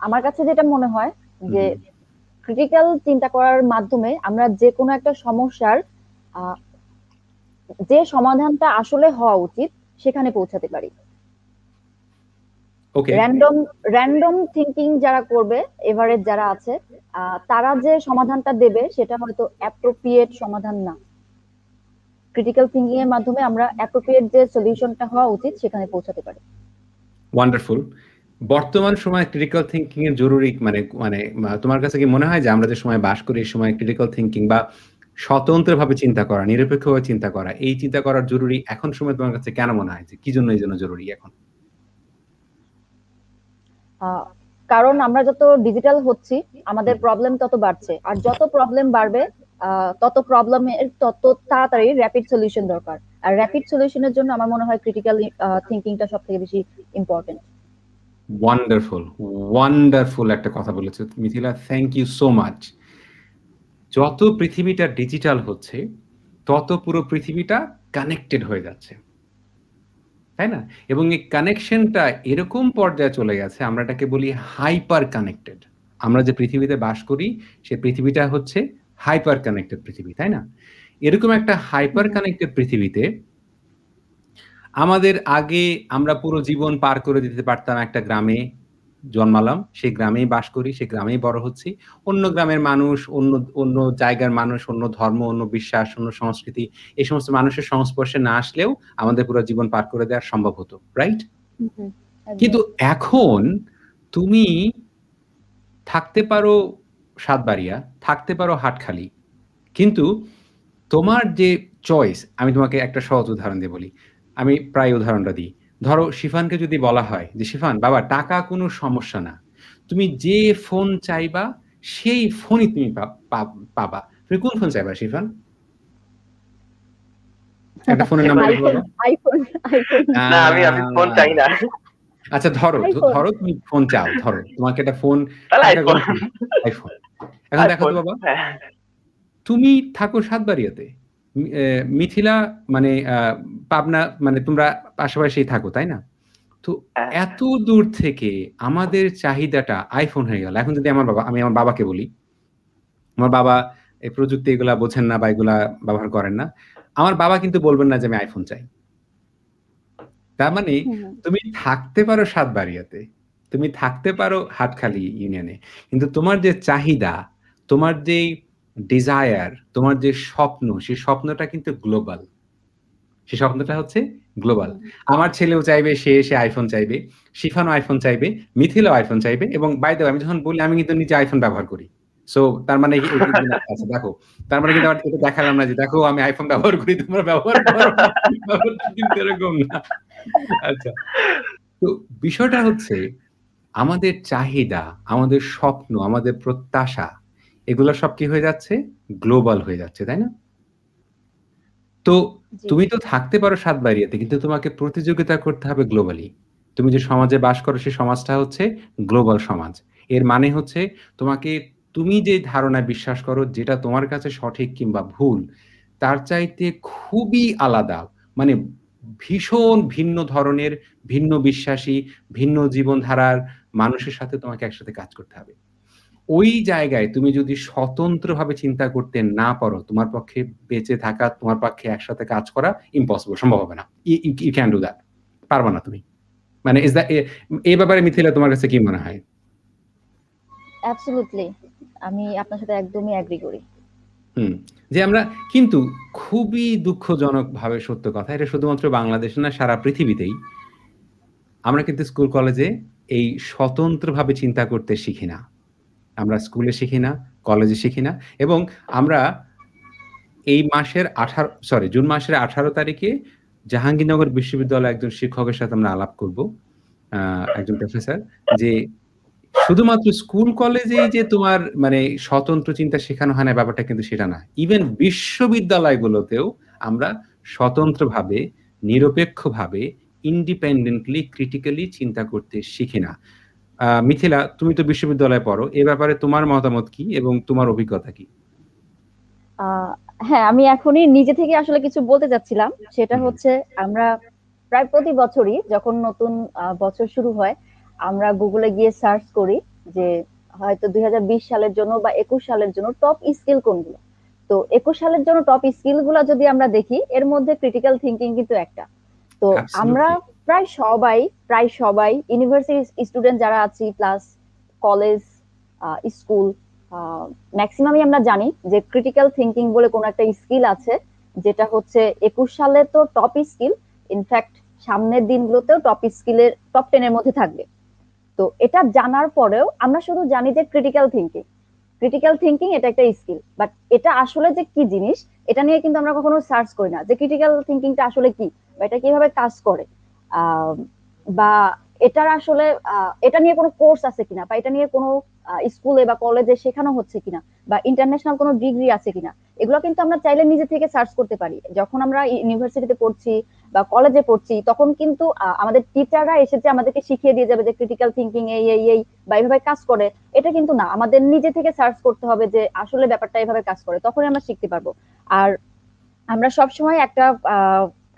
আমার কাছে যেটা মনে হয় যে হুম, ক্রিটিক্যাল চিন্তা করার মাধ্যমে আমরা যে কোনো একটা সমস্যার আহ, যে সমাধানটা আসলে হওয়া উচিত সেখানে পৌঁছাতে পারি। ওকে। র্যান্ডম থিঙ্কিং যারা করবে, এভারেজ যারা আছে, তারা যে সমাধানটা দেবে সেটা হয়তো অ্যাপ্রোপ্রিয়েট সমাধান না। ক্রিটিক্যাল থিঙ্কিং এর মাধ্যমে আমরা অ্যাপ্রোপ্রিয়েট যে সলিউশনটা হওয়া উচিত সেখানে পৌঁছাতে পারি। ওয়ান্ডারফুল। বর্তমান সময়ে ক্রিটিক্যাল থিংকিং এর জরুরি মানে মানে তোমার কাছে কি মনে হয় যে আমরা যে সময় বাস করি এই সময় ক্রিটিক্যাল থিংকিং বা স্বতন্ত্রভাবে চিন্তা করা, নিরপেক্ষভাবে চিন্তা করা, এই চিন্তা করার জরুরি এখন সময় তোমার কাছে কেন মনে হয় যে কি জন্য এই জন্য জরুরি এখন? আহ, কারণ আমরা যত ডিজিটাল হচ্ছি আমাদের প্রবলেম তত বাড়ছে, আর যত প্রবলেম বাড়বে তত প্রবলেমের তত তাড়াতাড়ি র্যাপিড সলিউশন দরকার। আর র্যাপিড সলিউশনের জন্য আমার মনে হয় ক্রিটিক্যাল থিঙ্কিংটা সব থেকে বেশি ইম্পর্টেন্ট। ওয়ান্ডারফুল, ওয়ান্ডারফুল একটা কথা বলেছো Mithila, thank you so much. যত পৃথিবীটা ডিজিটাল হচ্ছে তত পুরো পৃথিবীটা কানেক্টেড হয়ে যাচ্ছে, তাই না? এবং এই কানেকশনটা এরকম পর্যায়ে চলে গেছে, আমরা এটাকে বলি হাইপার কানেক্টেড। আমরা যে পৃথিবীতে বাস করি সে পৃথিবীটা হচ্ছে হাইপার কানেক্টেড পৃথিবী, তাই না? এরকম একটা হাইপার কানেক্টেড পৃথিবীতে আমাদের আগে আমরা পুরো জীবন পার করে দিতে পারতাম একটা গ্রামে, জন্মালাম, সেই গ্রামেই বাস করি, সেই গ্রামেই বড় হচ্ছি। অন্য গ্রামের মানুষ, অন্য অন্য জায়গার মানুষ, অন্য ধর্ম, অন্য বিশ্বাস, অন্য সংস্কৃতি, এই সমস্ত মানুষের সংস্পর্শে না আসলেও আমাদের পুরো জীবন পার করে দেওয়া সম্ভব হতো, রাইট? কিন্তু এখন তুমি থাকতে পারো সাতবাড়িয়া, থাকতে পারো হাটখালি, কিন্তু তোমার যে চয়েস, আমি তোমাকে একটা সহজ উদাহরণ দিয়ে বলি। আমি প্রায় উদাহরণটা দিই। ধরো শিফানকে যদি বলা হয় যে শিফান বাবা টাকা কোনো সমস্যা না, তুমি যে ফোন চাইবা সেই ফোনই তুমি পাবা। তুমি কোন ফোন চাইবা শিফান? একটা ফোনের নাম বলো তো আইফোন, বাবা। IPhone, iPhone. না, আমি ফোন চাই না। আচ্ছা ধরো আইফোন। ধরো তুমি ফোন চাও, ধরো তোমাকে একটা ফোন, তাহলে টাকা আইফোন। কোনো ফোন, আইফোন। এখন দেখো আইফোন, তো বাবা, হ্যাঁ। তুমি থাকো সাতবাড়িয়াতে, মিথিলা মানে পাবনা, মানে তোমরা পাশাপাশি থাকো, তাই না? তো হ্যাঁ, এত দূর থেকে আমাদের চাহিদাটা আইফোন হয়ে গেল। এখন যদি আমি আমার বাবাকে বলি, আমার বাবা এই প্রযুক্তি এগুলা বোঝেন না বা এগুলা ব্যবহার করেন না। আমার বাবা কিন্তু বলবেন না যে আমি আইফোন চাই। তার মানে তুমি থাকতে পারো সাতবাড়িয়াতে, তুমি থাকতে পারো হাটখালি ইউনিয়নে। কিন্তু তোমার যে চাহিদা, তোমার যে ডিজায়ার, তোমার যে স্বপ্ন, সেই স্বপ্নটা কিন্তু গ্লোবাল। সেই স্বপ্নটা হচ্ছে গ্লোবাল। আমার ছেলেও চাইবে, সে আইফোন চাইবে। শিফানও আইফোন চাইবে, মিথিলাও আইফোন চাইবে এবং বাই দ্য ওয়ে আমি যখন বলি আমি কিন্তু নিজে আইফোন ব্যবহার করি। সো তার মানে কি আচ্ছা দেখো, তার মানে কিন্তু আমার এটা দেখালাম না যে দেখো আমি আইফোন ব্যবহার করি, তোমরা ব্যবহার করো না। ব্যাপারটা কিন্তু এরকম না। আচ্ছা। তো বিষয়টা হচ্ছে আমাদের চাহিদা, আমাদের স্বপ্ন, আমাদের প্রত্যাশা এগুলা সব কি হয়ে যাচ্ছে? গ্লোবাল হয়ে যাচ্ছে, তাই না? তো জি। তুমি তো থাকতে পারো সাতবাড়িয়াতে, কিন্তু তোমাকে প্রতিযোগিতা করতে হবে গ্লোবালি। তুমি যে সমাজে বাস করো সেই সমাজটা হচ্ছে গ্লোবাল সমাজ। এর মানে হচ্ছে তোমাকে, তুমি যে ধারণায় বিশ্বাস করো যেটা তোমার কাছে সঠিক কিংবা ভুল, তার চাইতে খুবই আলাদা, মানে ভীষণ ভিন্ন ধরনের, ভিন্ন বিশ্বাসী, ভিন্ন জীবনধারার মানুষের সাথে তোমাকে একসাথে কাজ করতে হবে। ওই জায়গায় তুমি যদি স্বতন্ত্রভাবে চিন্তা করতে না পারো, তোমার পক্ষে বেঁচে থাকা, তোমার পক্ষে একসাথে কাজ করা ইম্পসিবল, সম্ভব হবে না। You can do that. পারবা না তুমি। মানে ইস দ্যাট এই ব্যাপারে মিথিলা তোমার কাছে কি মনে হয়? অ্যাবসলিউটলি, আমি আপনার সাথে একদমই এগ্রি করি। হুম। যে আমরা কিন্তু খুবই দুঃখজনকভাবে সত্য কথা, এটা শুধুমাত্র বাংলাদেশে না সারা পৃথিবীতেই আমরা কিন্তু স্কুল কলেজে এই স্বতন্ত্রভাবে চিন্তা করতে শিখি না। আমরা স্কুলে শিখি না, কলেজে শিখি না এবং আমরা এই মাসের জুন মাসের 18 তারিখে জাহাঙ্গীরনগর বিশ্ববিদ্যালয়ের একজন শিক্ষকের সাথে আমরা আলাপ করব। একজন প্রফেসর যে শুধুমাত্র স্কুল কলেজেই যে তোমার মানে স্বতন্ত্র চিন্তা শেখানো হয় না ব্যাপারটা কিন্তু সেটা না। ইভেন বিশ্ববিদ্যালয়গুলোতেও আমরা স্বতন্ত্রভাবে, নিরপেক্ষভাবে, ইন্ডিপেন্ডেন্টলি, ক্রিটিক্যালি চিন্তা করতে শিখি না। মিথিলা, তুমি তো বিশ্ববিদ্যালয়ে পড়ো। এ ব্যাপারে তোমার মতামত কি এবং তোমার অভিজ্ঞতা কি? আহ হ্যাঁ, আমি এখনই নিজে থেকে আসলে কিছু বলতে চাচ্ছিলাম। সেটা হুম, হচ্ছে, আমরা প্রায় প্রতি বছরই যখন নতুন বছর শুরু হয়, আমরা গুগলে গিয়ে সার্চ করি যে হয়তো 2020 সালের জন্য বা 21 সালের জন্য টপ স্কিল কোনগুলো। তো 21 সালের জন্য টপ স্কিল গুলা যদি আমরা দেখি, এর মধ্যে ক্রিটিক্যাল থিঙ্কিং কিন্তু একটা। তো আমরা অ্যাবসোলিউটলি। প্রায় সবাই প্রায় সবাই ইউনিভার্সিটি স্টুডেন্ট যারা আছি, প্লাস কলেজ, স্কুল, ম্যাক্সিমামই আমরা জানি যে ক্রিটিক্যাল থিঙ্কিং বলে কোনো একটা স্কিল আছে, যেটা হচ্ছে 21 সালে তো টপ স্কিল। ইনফ্যাক্ট সামনের দিনগুলোতেও টপ স্কিলের টপ 10-এর মধ্যে থাকবে। তো এটা জানার পরেও আমরা শুধু জানি যে ক্রিটিক্যাল থিঙ্কিং এটা একটা স্কিল, বাট এটা আসলে যে কি জিনিস, এটা নিয়ে কিন্তু আমরা কখনো সার্চ করি না যে ক্রিটিক্যাল থিঙ্কিংটা আসলে কি, বা এটা কিভাবে কাজ করে, আহ, বা এটার আসলে এটা নিয়ে কোনো কোর্স আছে কিনা, বা এটা নিয়ে কোনো স্কুলে বা কলেজে শেখানো হচ্ছে কিনা, বা ইন্টারন্যাশনাল কোনো ডিগ্রি আছে কিনা। এগুলো কিন্তু আমরা চাইলে নিজে থেকে সার্চ করতে পারি। যখন আমরা ইউনিভার্সিটিতে পড়ছি বা কলেজে পড়ছি, তখন কিন্তু আমাদের টিচাররা এসেছে আমাদেরকে শিখিয়ে দিয়ে যাবে যে ক্রিটিক্যাল থিঙ্কিং এই এই এই বা এইভাবে কাজ করে। এটা কিন্তু না, আমাদের নিজে থেকে সার্চ করতে হবে যে আসলে ব্যাপারটা এভাবে কাজ করে, তখনই আমরা শিখতে পারবো। আর আমরা সবসময় একটা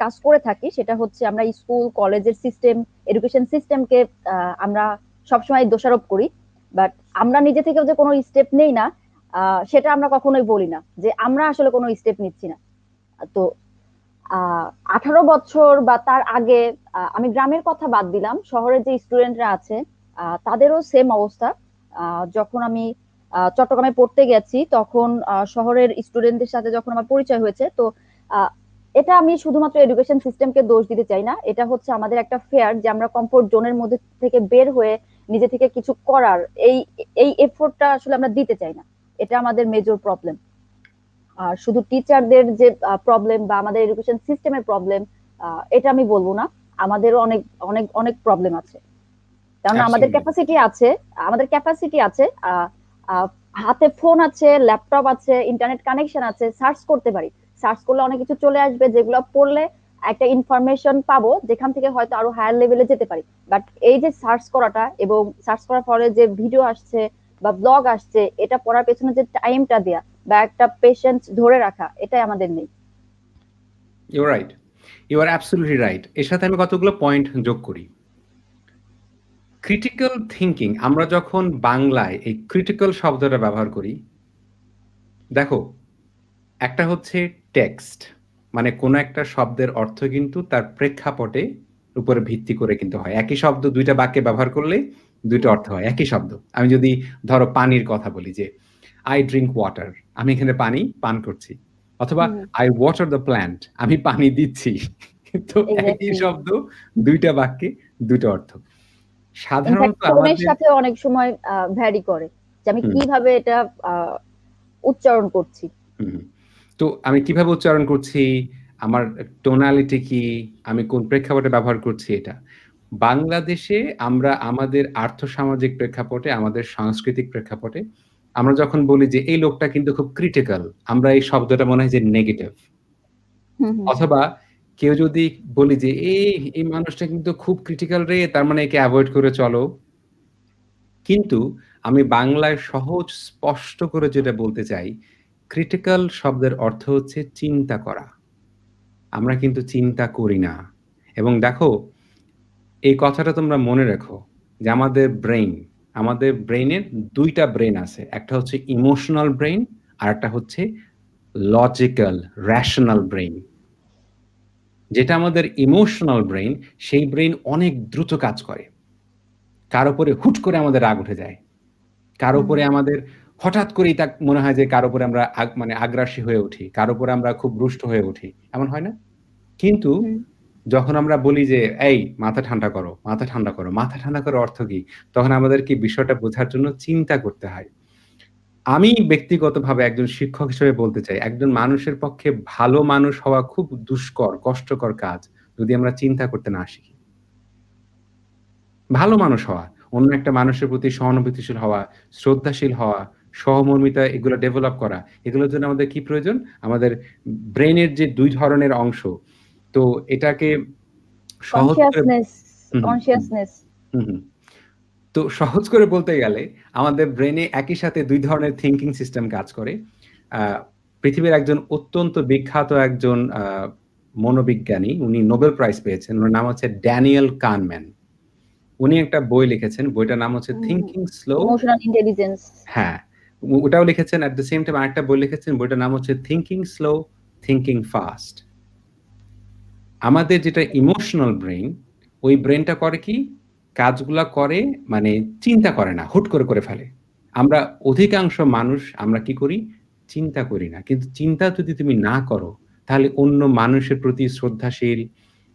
কাজ করে থাকি, সেটা হচ্ছে আমরা স্কুল কলেজের সিস্টেম, এডুকেশন সিস্টেমকে আমরা সবসময় দোষারোপ করি। বাট আমরা নিজে থেকেও যে কোনো স্টেপ নেই না, সেটা আমরা কখনোই বলি না যে আমরা আসলে কোনো স্টেপ নিচ্ছি না। তো আহ 18 বছর বা তার আগে, আমি গ্রামের কথা বাদ দিলাম, শহরের যে স্টুডেন্টরা আছে তাদেরও সেম অবস্থা। যখন আমি চট্টগ্রামে পড়তে গেছি, তখন শহরের স্টুডেন্টদের সাথে যখন আমার পরিচয় হয়েছে, তো আহ, এটা আমি শুধুমাত্র এডুকেশন সিস্টেমকে দোষ দিতে চাই না, এটা হচ্ছে আমাদের একটা ফেয়ার যে আমরা কমফোর্ট জোনের মধ্যে থেকে বের হয়ে নিজে থেকে কিছু করার এই এই এফোর্টটা আসলে আমরা দিতে চাই না। এটা আমাদের মেজর প্রবলেম। আর শুধু টিচারদের যে প্রবলেম বা আমাদের এডুকেশন সিস্টেমের প্রবলেম, এটা আমি বলবো না। আমাদেরও অনেক অনেক অনেক প্রবলেম আছে। কারণ আমাদের অ্যাবসোলিউটলি। ক্যাপাসিটি আছে। আহ, আহ, হাতে ফোন আছে, ল্যাপটপ আছে, ইন্টারনেট কানেকশন আছে, সার্চ করতে পারি। সার্চ করলে অনেক কিছু চলে আসবে, যেগুলো পড়লে একটা ইনফরমেশন পাবো, যেখান থেকে হয়তো আরো হায়ার লেভেলে যেতে পারি। বাট এই যে সার্চ করাটা এবং সার্চ করার পরে যে ভিডিও আসছে বা ব্লগ আসছে, এটা পড়ার পেছনে যে টাইমটা দেয়া বা একটা পেশেন্স ধরে রাখা, এটাই আমাদের নেই। You are right. You are absolutely right. এর সাথে আমি কতগুলো পয়েন্ট যোগ করি। ক্রিটিক্যাল থিংকিং আমরা যখন বাংলায় এই ক্রিটিক্যাল শব্দটা ব্যবহার করি, দেখো, একটা হচ্ছে টেক্সট, মানে কোনো একটা শব্দের অর্থ কিন্তু তার প্রেক্ষাপটে উপরে ভিত্তি করে কিন্তু হয়। একই শব্দ ২ টা বাক্যে ব্যবহার করলে ২ টা হুম, অর্থ হয়, একই শব্দ। আমি যদি ধরো পানির কথা বলি যে, "I drink water", আমি এখানে পানি পান করছি। অথবা হুম, "I water the plant", আমি পানি দিচ্ছি। তো একই এক্স্যাক্টলি। শব্দ ২ টা বাক্যে ২ টা অর্থ। ইনফ্যাক্ট সাধারণত টোনের আমাদের সাথে অনেক সময় ভ্যারি করে যে আমি হুম। কিভাবে এটা আহ, উচ্চারণ করছি। হুম, হুম। তো আমি কিভাবে উচ্চারণ করছি, আমার টোনালিটি কি, আমি কোন প্রেক্ষাপটে ব্যবহার করছি এটা। বাংলাদেশে আমরা আমাদের আর্থসামাজিক প্রেক্ষাপটে, আমাদের সাংস্কৃতিক প্রেক্ষাপটে আমরা যখন বলি যে এই লোকটা কিন্তু খুব ক্রিটিক্যাল, আমরা এই শব্দটা মনে হয় যে নেগেটিভ। হুম, হুম, হুম। অথবা কেউ যদি বলি যে এই মানুষটা কিন্তু খুব ক্রিটিক্যাল রে, তার মানে একে এভয়েড করে চলো। কিন্তু আমি বাংলায় সহজ স্পষ্ট করে যেটা বলতে চাই, ক্রিটিক্যাল শব্দের অর্থ হচ্ছে চিন্তা করা। আমরা কিন্তু চিন্তা করি না। এবং দেখো, এই কথাটা তোমরা মনে রেখো যে আমাদের ব্রেইনের ২ টা ব্রেইন আছে। একটা হচ্ছে ইমোশনাল ব্রেইন, আরেকটা হচ্ছে লজিক্যাল, রেশনাল ব্রেইন। যেটা আমাদের ইমোশনাল ব্রেইন, সেই ব্রেইন অনেক দ্রুত কাজ করে। কারো উপরে হুট করে আমাদের রাগ উঠে যায়। কারো হুম, উপরে আমাদের হঠাৎ করেই মনে হয় যে কারো উপরে আমরা মানে আগ্রাসী হয়ে উঠি। কারো উপরে আমরা খুব রুষ্ট হয়ে উঠি। এমন হয় না? কিন্তু হুম। যখন আমরা বলি যে, "এই মাথা ঠান্ডা করো, মাথা ঠান্ডা করো।" মাথা ঠান্ডা করার অর্থ কি? তখন আমাদেরকে বিষয়টা বোঝার জন্য চিন্তা করতে হয়। আমি ব্যক্তিগতভাবে একজন শিক্ষক হিসেবে বলতে চাই, একজন মানুষের পক্ষে ভালো মানুষ হওয়া খুব দুষ্কর, কষ্টকর কাজ যদি আমরা চিন্তা করতে না শিখি। ভালো মানুষ হওয়া। অন্য একটা মানুষের প্রতি সহানুভূতিশীল হওয়া, শ্রদ্ধাশীল হওয়া, সহমর্মিতা এগুলো ডেভেলপ করা। এগুলোর জন্য আমাদের কি প্রয়োজন? আমাদের ব্রেইনের যে ২ ধরনের অংশ, তো এটাকে সহজ করে কনসিয়াসনেস, হুম, হুম, হুম, কনসিয়াসনেস। হুম, হুম। তো সহজ করে বলতে গেলে আমাদের ব্রেইনে একই সাথে ২ ধরনের থিংকিং সিস্টেম কাজ করে। আ পৃথিবীর একজন অত্যন্ত বিখ্যাত একজন মনোবিজ্ঞানী, উনি নোবেল প্রাইজ পেয়েছেন। উনার নাম হচ্ছে ড্যানিয়েল কাহনেম্যান। উনি একটা বই লিখেছেন। বইটার নাম হচ্ছে 'থিংকিং স্লো'। Emotional intelligence. হ্যাঁ, ওটাও লিখেছেন। এট দ্য সেম টাইম আরেকটা বই লিখেছেন। বইটার নাম হচ্ছে 'থিংকিং স্লো, থিংকিং ফাস্ট'। আমাদের যেটা ইমোশনাল ব্রেইন, ওই ব্রেইনটা করে কি? কাজগুলা করে মানে চিন্তা করে না, হুট করে ফেলে। আমরা অধিকাংশ মানুষ আমরা কি করি? চিন্তা করি না। কিন্তু চিন্তা যদি তুমি না করো, তাহলে অন্য মানুষের প্রতি শ্রদ্ধাশীল,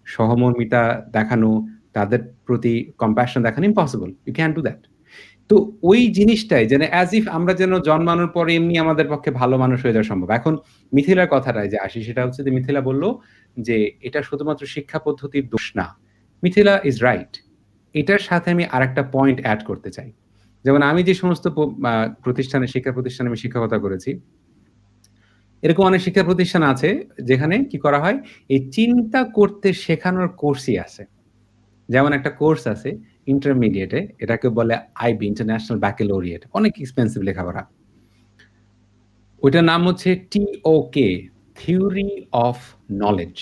সহমর্মিতা দেখানো, তাদের প্রতি কম্প্যাশন দেখানো impossible. You can't do that. তো ওই জিনিসটাই যেন অ্যাজ ইফ আমরা যেন জন্মানোর পরে এমনি আমাদের পক্ষে ভালো মানুষ হয়ে যাওয়া সম্ভব। এখন মিথিলার কথাটায় যে আসি সেটা হচ্ছে যে মিথিলা বলল যে এটা শুধুমাত্র শিক্ষা পদ্ধতির দোষ না। Mithila is right. এটার সাথে আমি আরেকটা পয়েন্ট এড করতে চাই। যেমন আমি যে সমস্ত প্রতিষ্ঠানে শিক্ষা প্রতিষ্ঠানে আমি শিক্ষকতা করেছি, এরকম অনেক শিক্ষা প্রতিষ্ঠান আছে যেখানে কি করা হয়? এই চিন্তা করতে শেখানোর কোর্সই আছে। যেমন একটা কোর্স আছে ইন্টারমিডিয়েটে, এটাকে বলে আইবি ইন্টারন্যাশনাল ব্যাকালোরিয়েট। অনেক এক্সপেন্সিভ লেখাপড়া। ওইটার নাম হচ্ছে টিওকে, থিওরি অফ নলেজ।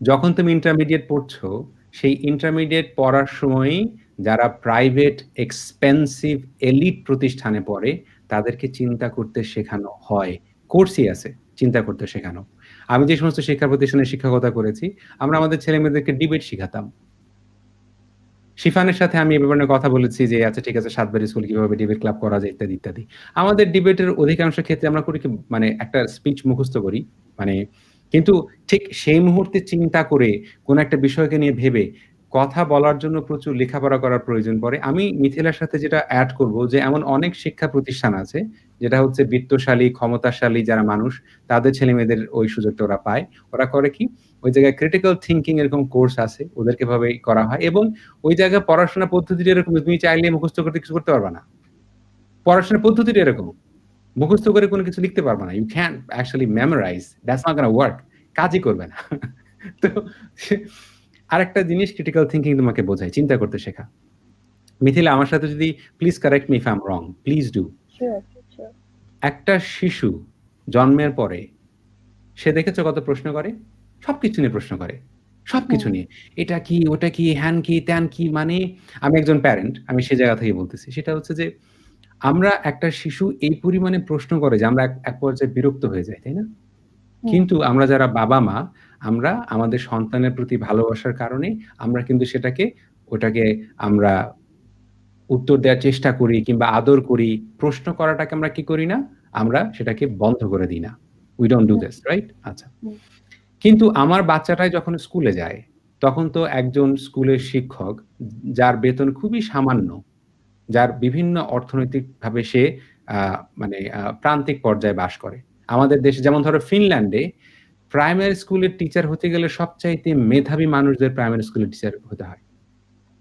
যখন তুমি ইন্টারমিডিয়েট পড়ছো, সেই ইন্টারমিডিয়েট পড়ার সময়ই যারা প্রাইভেট এক্সপেন্সিভ এলিট প্রতিষ্ঠানে পড়ে, তাদেরকে চিন্তা করতে শেখানো হয়। কোর্সই আছে চিন্তা করতে শেখানো। আমি যে সমস্ত শিক্ষা প্রতিষ্ঠানে শিক্ষকতা করেছি, আমরা আমাদের ছেলেমেয়েদেরকে ডিবেট শিখাতাম। শিফানের সাথে আমি এ ব্যাপারে কথা বলেছি যে, আচ্ছা ঠিক আছে ৭ বার স্কুল কিভাবে ডিবেট ক্লাব করা যায় ইত্যাদি, ইত্যাদি। আমাদের ডিবেটের অধিকাংশ ক্ষেত্রে আমরা করি কি মানে একটা স্পিচ মুখস্থ করি। মানে কিন্তু ঠিক সেই মুহূর্তে চিন্তা করে কোন একটা বিষয়কে নিয়ে ভেবে কথা বলার জন্য প্রচুর লেখাপড়া করার প্রয়োজন পড়ে। আমি মিথিলার সাথে যেটা এড করব যে এমন অনেক শিক্ষা প্রতিষ্ঠান আছে যেটা হচ্ছে বিত্তশালী, ক্ষমতাশালী যারা মানুষ তাদের ছেলেমেয়েদের ওই সুযোগটা ওরা পায়। ওরা করে কি ওই জায়গায় ক্রিটিক্যাল থিংকিং এরকম কোর্স আছে, ওদেরকে এভাবেই করা হয় এবং ওই জায়গায় পড়াশোনার পদ্ধতিটা এরকম তুমি চাইলে মুখস্থ করতে কিছু করতে পারবা না। পড়াশোনার পদ্ধতিটা এরকম। মুখস্থ করে কোনো কিছু লিখতে পারবা না। You can't actually memorize. That's not gonna work. কাজই করবে না। তো আরেকটা জিনিস ক্রিটিক্যাল থিংকিং তোমাকে বোঝায়, চিন্তা করতে শেখা। মিথিলা আমার সাথে যদি please correct me if I am wrong, please do. Sure, sure. একটা শিশু জন্মের পরে সে দেখেছো কত প্রশ্ন করে? সবকিছু নিয়ে প্রশ্ন করে। সবকিছু হুম। নিয়ে। এটা কি, ওটা কি, হ্যান কি, ত্যান কি মানে আমি একজন প্যারেন্ট, আমি সে জায়গা থেকে বলতেছি। সেটা হচ্ছে যে আমরা একটা শিশু এই পরিমাণে প্রশ্ন করে যে আমরা এক পর্যায়ে বিরক্ত হয়ে যাই, তাই না? হুম। কিন্তু আমরা যারা বাবা-মা আমরা আমাদের সন্তানের প্রতি ভালোবাসার কারণে আমরা কিন্তু ওটাকে আমরা উত্তর দেওয়ার চেষ্টা করি কিংবা আদর করি। প্রশ্ন করাটাকে আমরা কি করি না? আমরা সেটাকে বন্ধ করে দিই না। We don't do hmm. this, right? আচ্ছা। হুম। কিন্তু আমার বাচ্চাটাই যখন স্কুলে যায়, তখন তো একজন স্কুলের শিক্ষক যার বেতন খুবই সামান্য, যার বিভিন্ন অর্থনৈতিকভাবে সে আ মানে প্রান্তিক পর্যায়ে বাস করে। আমাদের দেশে যেমন ধরো ফিনল্যান্ডে প্রাইমারি স্কুলের টিচার হতে গেলে সবচাইতে মেধাবী মানুষদের প্রাইমারি স্কুলের টিচার হতে হয়।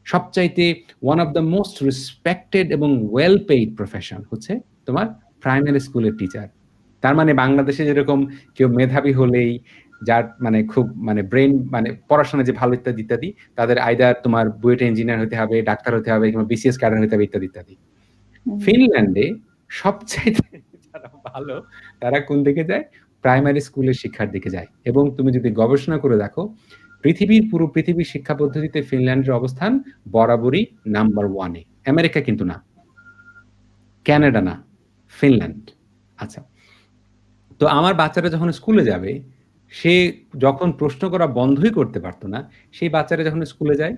সবচাইতে one of the most respected এবং well paid profession হচ্ছে তোমার প্রাইমারি স্কুলের টিচার। তার মানে বাংলাদেশে যেরকম কেউ মেধাবী হলেই যার মানে খুব মানে ব্রেইন মানে পড়াশোনায় যে ভালো ইত্যাদি, ইত্যাদি তাদের আইদার তোমার বুয়েট ইঞ্জিনিয়ার হতে হবে, ডাক্তার হতে হবে কিংবা বিসিএস ক্যাডার হতে হবে ইত্যাদি, ইত্যাদি। হুম। ফিনল্যান্ডে সবচাইতে যারা ভালো তারা কোন দিকে যায়? প্রাইমারি স্কুলের শিক্ষার দিকে যায়। এবং তুমি যদি গবেষণা করে দেখো পুরো পৃথিবীর শিক্ষা পদ্ধতিতে ফিনল্যান্ডের অবস্থান বরাবরই নাম্বার 1 এ। আমেরিকা কিন্তু না। কানাডা না, ফিনল্যান্ড। আচ্ছা। তো আমার বাচ্চাটা যখন স্কুলে যাবে, সে যখন প্রশ্ন করা বন্ধই করতে পারত না, সেই বাচ্চাটা যখন স্কুলে যায়,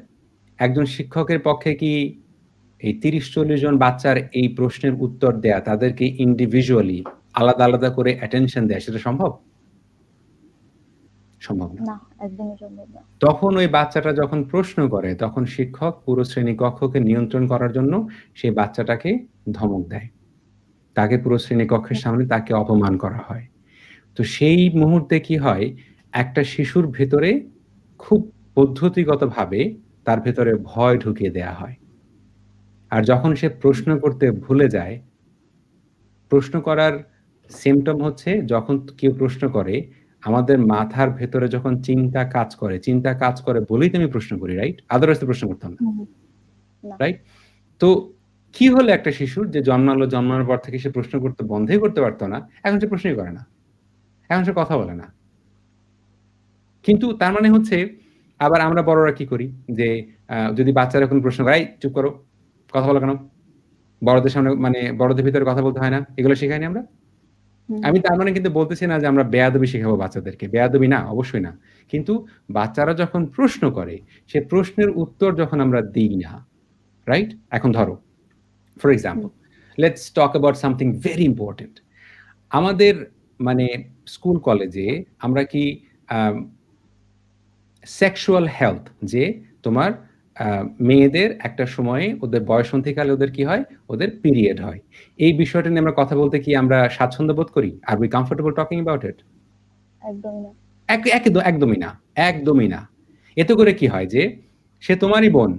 একজন শিক্ষকের পক্ষে কি এই ৩০-৪০ জন বাচ্চার এই প্রশ্নের উত্তর দেয়া, তাদেরকে ইন্ডিভিজুয়ালি আলাদা করে অ্যাটেনশন দেয়া সেটা সম্ভব? সম্ভব না। না, একদমই সম্ভব না। তখন ওই বাচ্চাটা যখন প্রশ্ন করে, তখন শিক্ষক পুরো শ্রেণীকক্ষকে নিয়ন্ত্রণ করার জন্য সেই বাচ্চাটাকে ধমক দেয়। তাকে পুরো শ্রেণীকক্ষের সামনে তাকে অপমান করা হয়। তো সেই মুহূর্তে কি হয়? একটা শিশুর ভেতরে খুব পদ্ধতিগতভাবে তার ভেতরে ভয় ঢুকিয়ে দেয়া হয়। আর যখন সে প্রশ্ন করতে ভুলে যায়, প্রশ্ন করার সিম্পটম হচ্ছে যখন কেউ প্রশ্ন করে, আমাদের মাথার ভেতরে যখন চিন্তা কাজ করে বলেই তো আমি প্রশ্ন করি, রাইট? আদারওয়াইজ তো প্রশ্ন করতাম না, হুম, না। রাইট? তো কি হলো একটা শিশুর যে জন্মানোর পর থেকে সে প্রশ্ন করতে বন্ধই করতে পারত না, এখন সে প্রশ্নই করে না। এখন সে কথা বলে না। কিন্তু তার মানে হচ্ছে আবার আমরা বড়রা কি করি? যে যদি বাচ্চারা কোনো প্রশ্ন করে, "এই চুপ করো। কথা বলো কেন? বড়দের সামনে মানে বড়দের ভিতরে কথা বলতে হয় না?" এগুলো শিখাই না আমরা? হুম, আমি তার মানে কিন্তু বলতেছি না যে আমরা বেয়াদবি শিখাবো বাচ্চাদেরকে। বেয়াদবি না, অবশ্যই না। কিন্তু বাচ্চারা যখন প্রশ্ন করে, সে প্রশ্নের উত্তর যখন আমরা দিই না, রাইট? এখন ধরো, for hmm, example, let's talk about something very important. আমাদের মানে স্কুল কলেজে আমরা কি আম সেক্সুয়াল হেলথ, যে তোমার মেয়েদের একটা সময়ে ওদের বয়ঃসন্ধিকালে ওদের কি হয়? ওদের পিরিয়ড হয়। এই বিষয়টা নিয়ে আমরা কথা বলতে কি আমরা স্বাচ্ছন্দ্য বোধ করি? Are we comfortable talking about it? একদমই না। একদমই না। একদমই না। এতে করে কি হয় যে সে তোমারই বোন,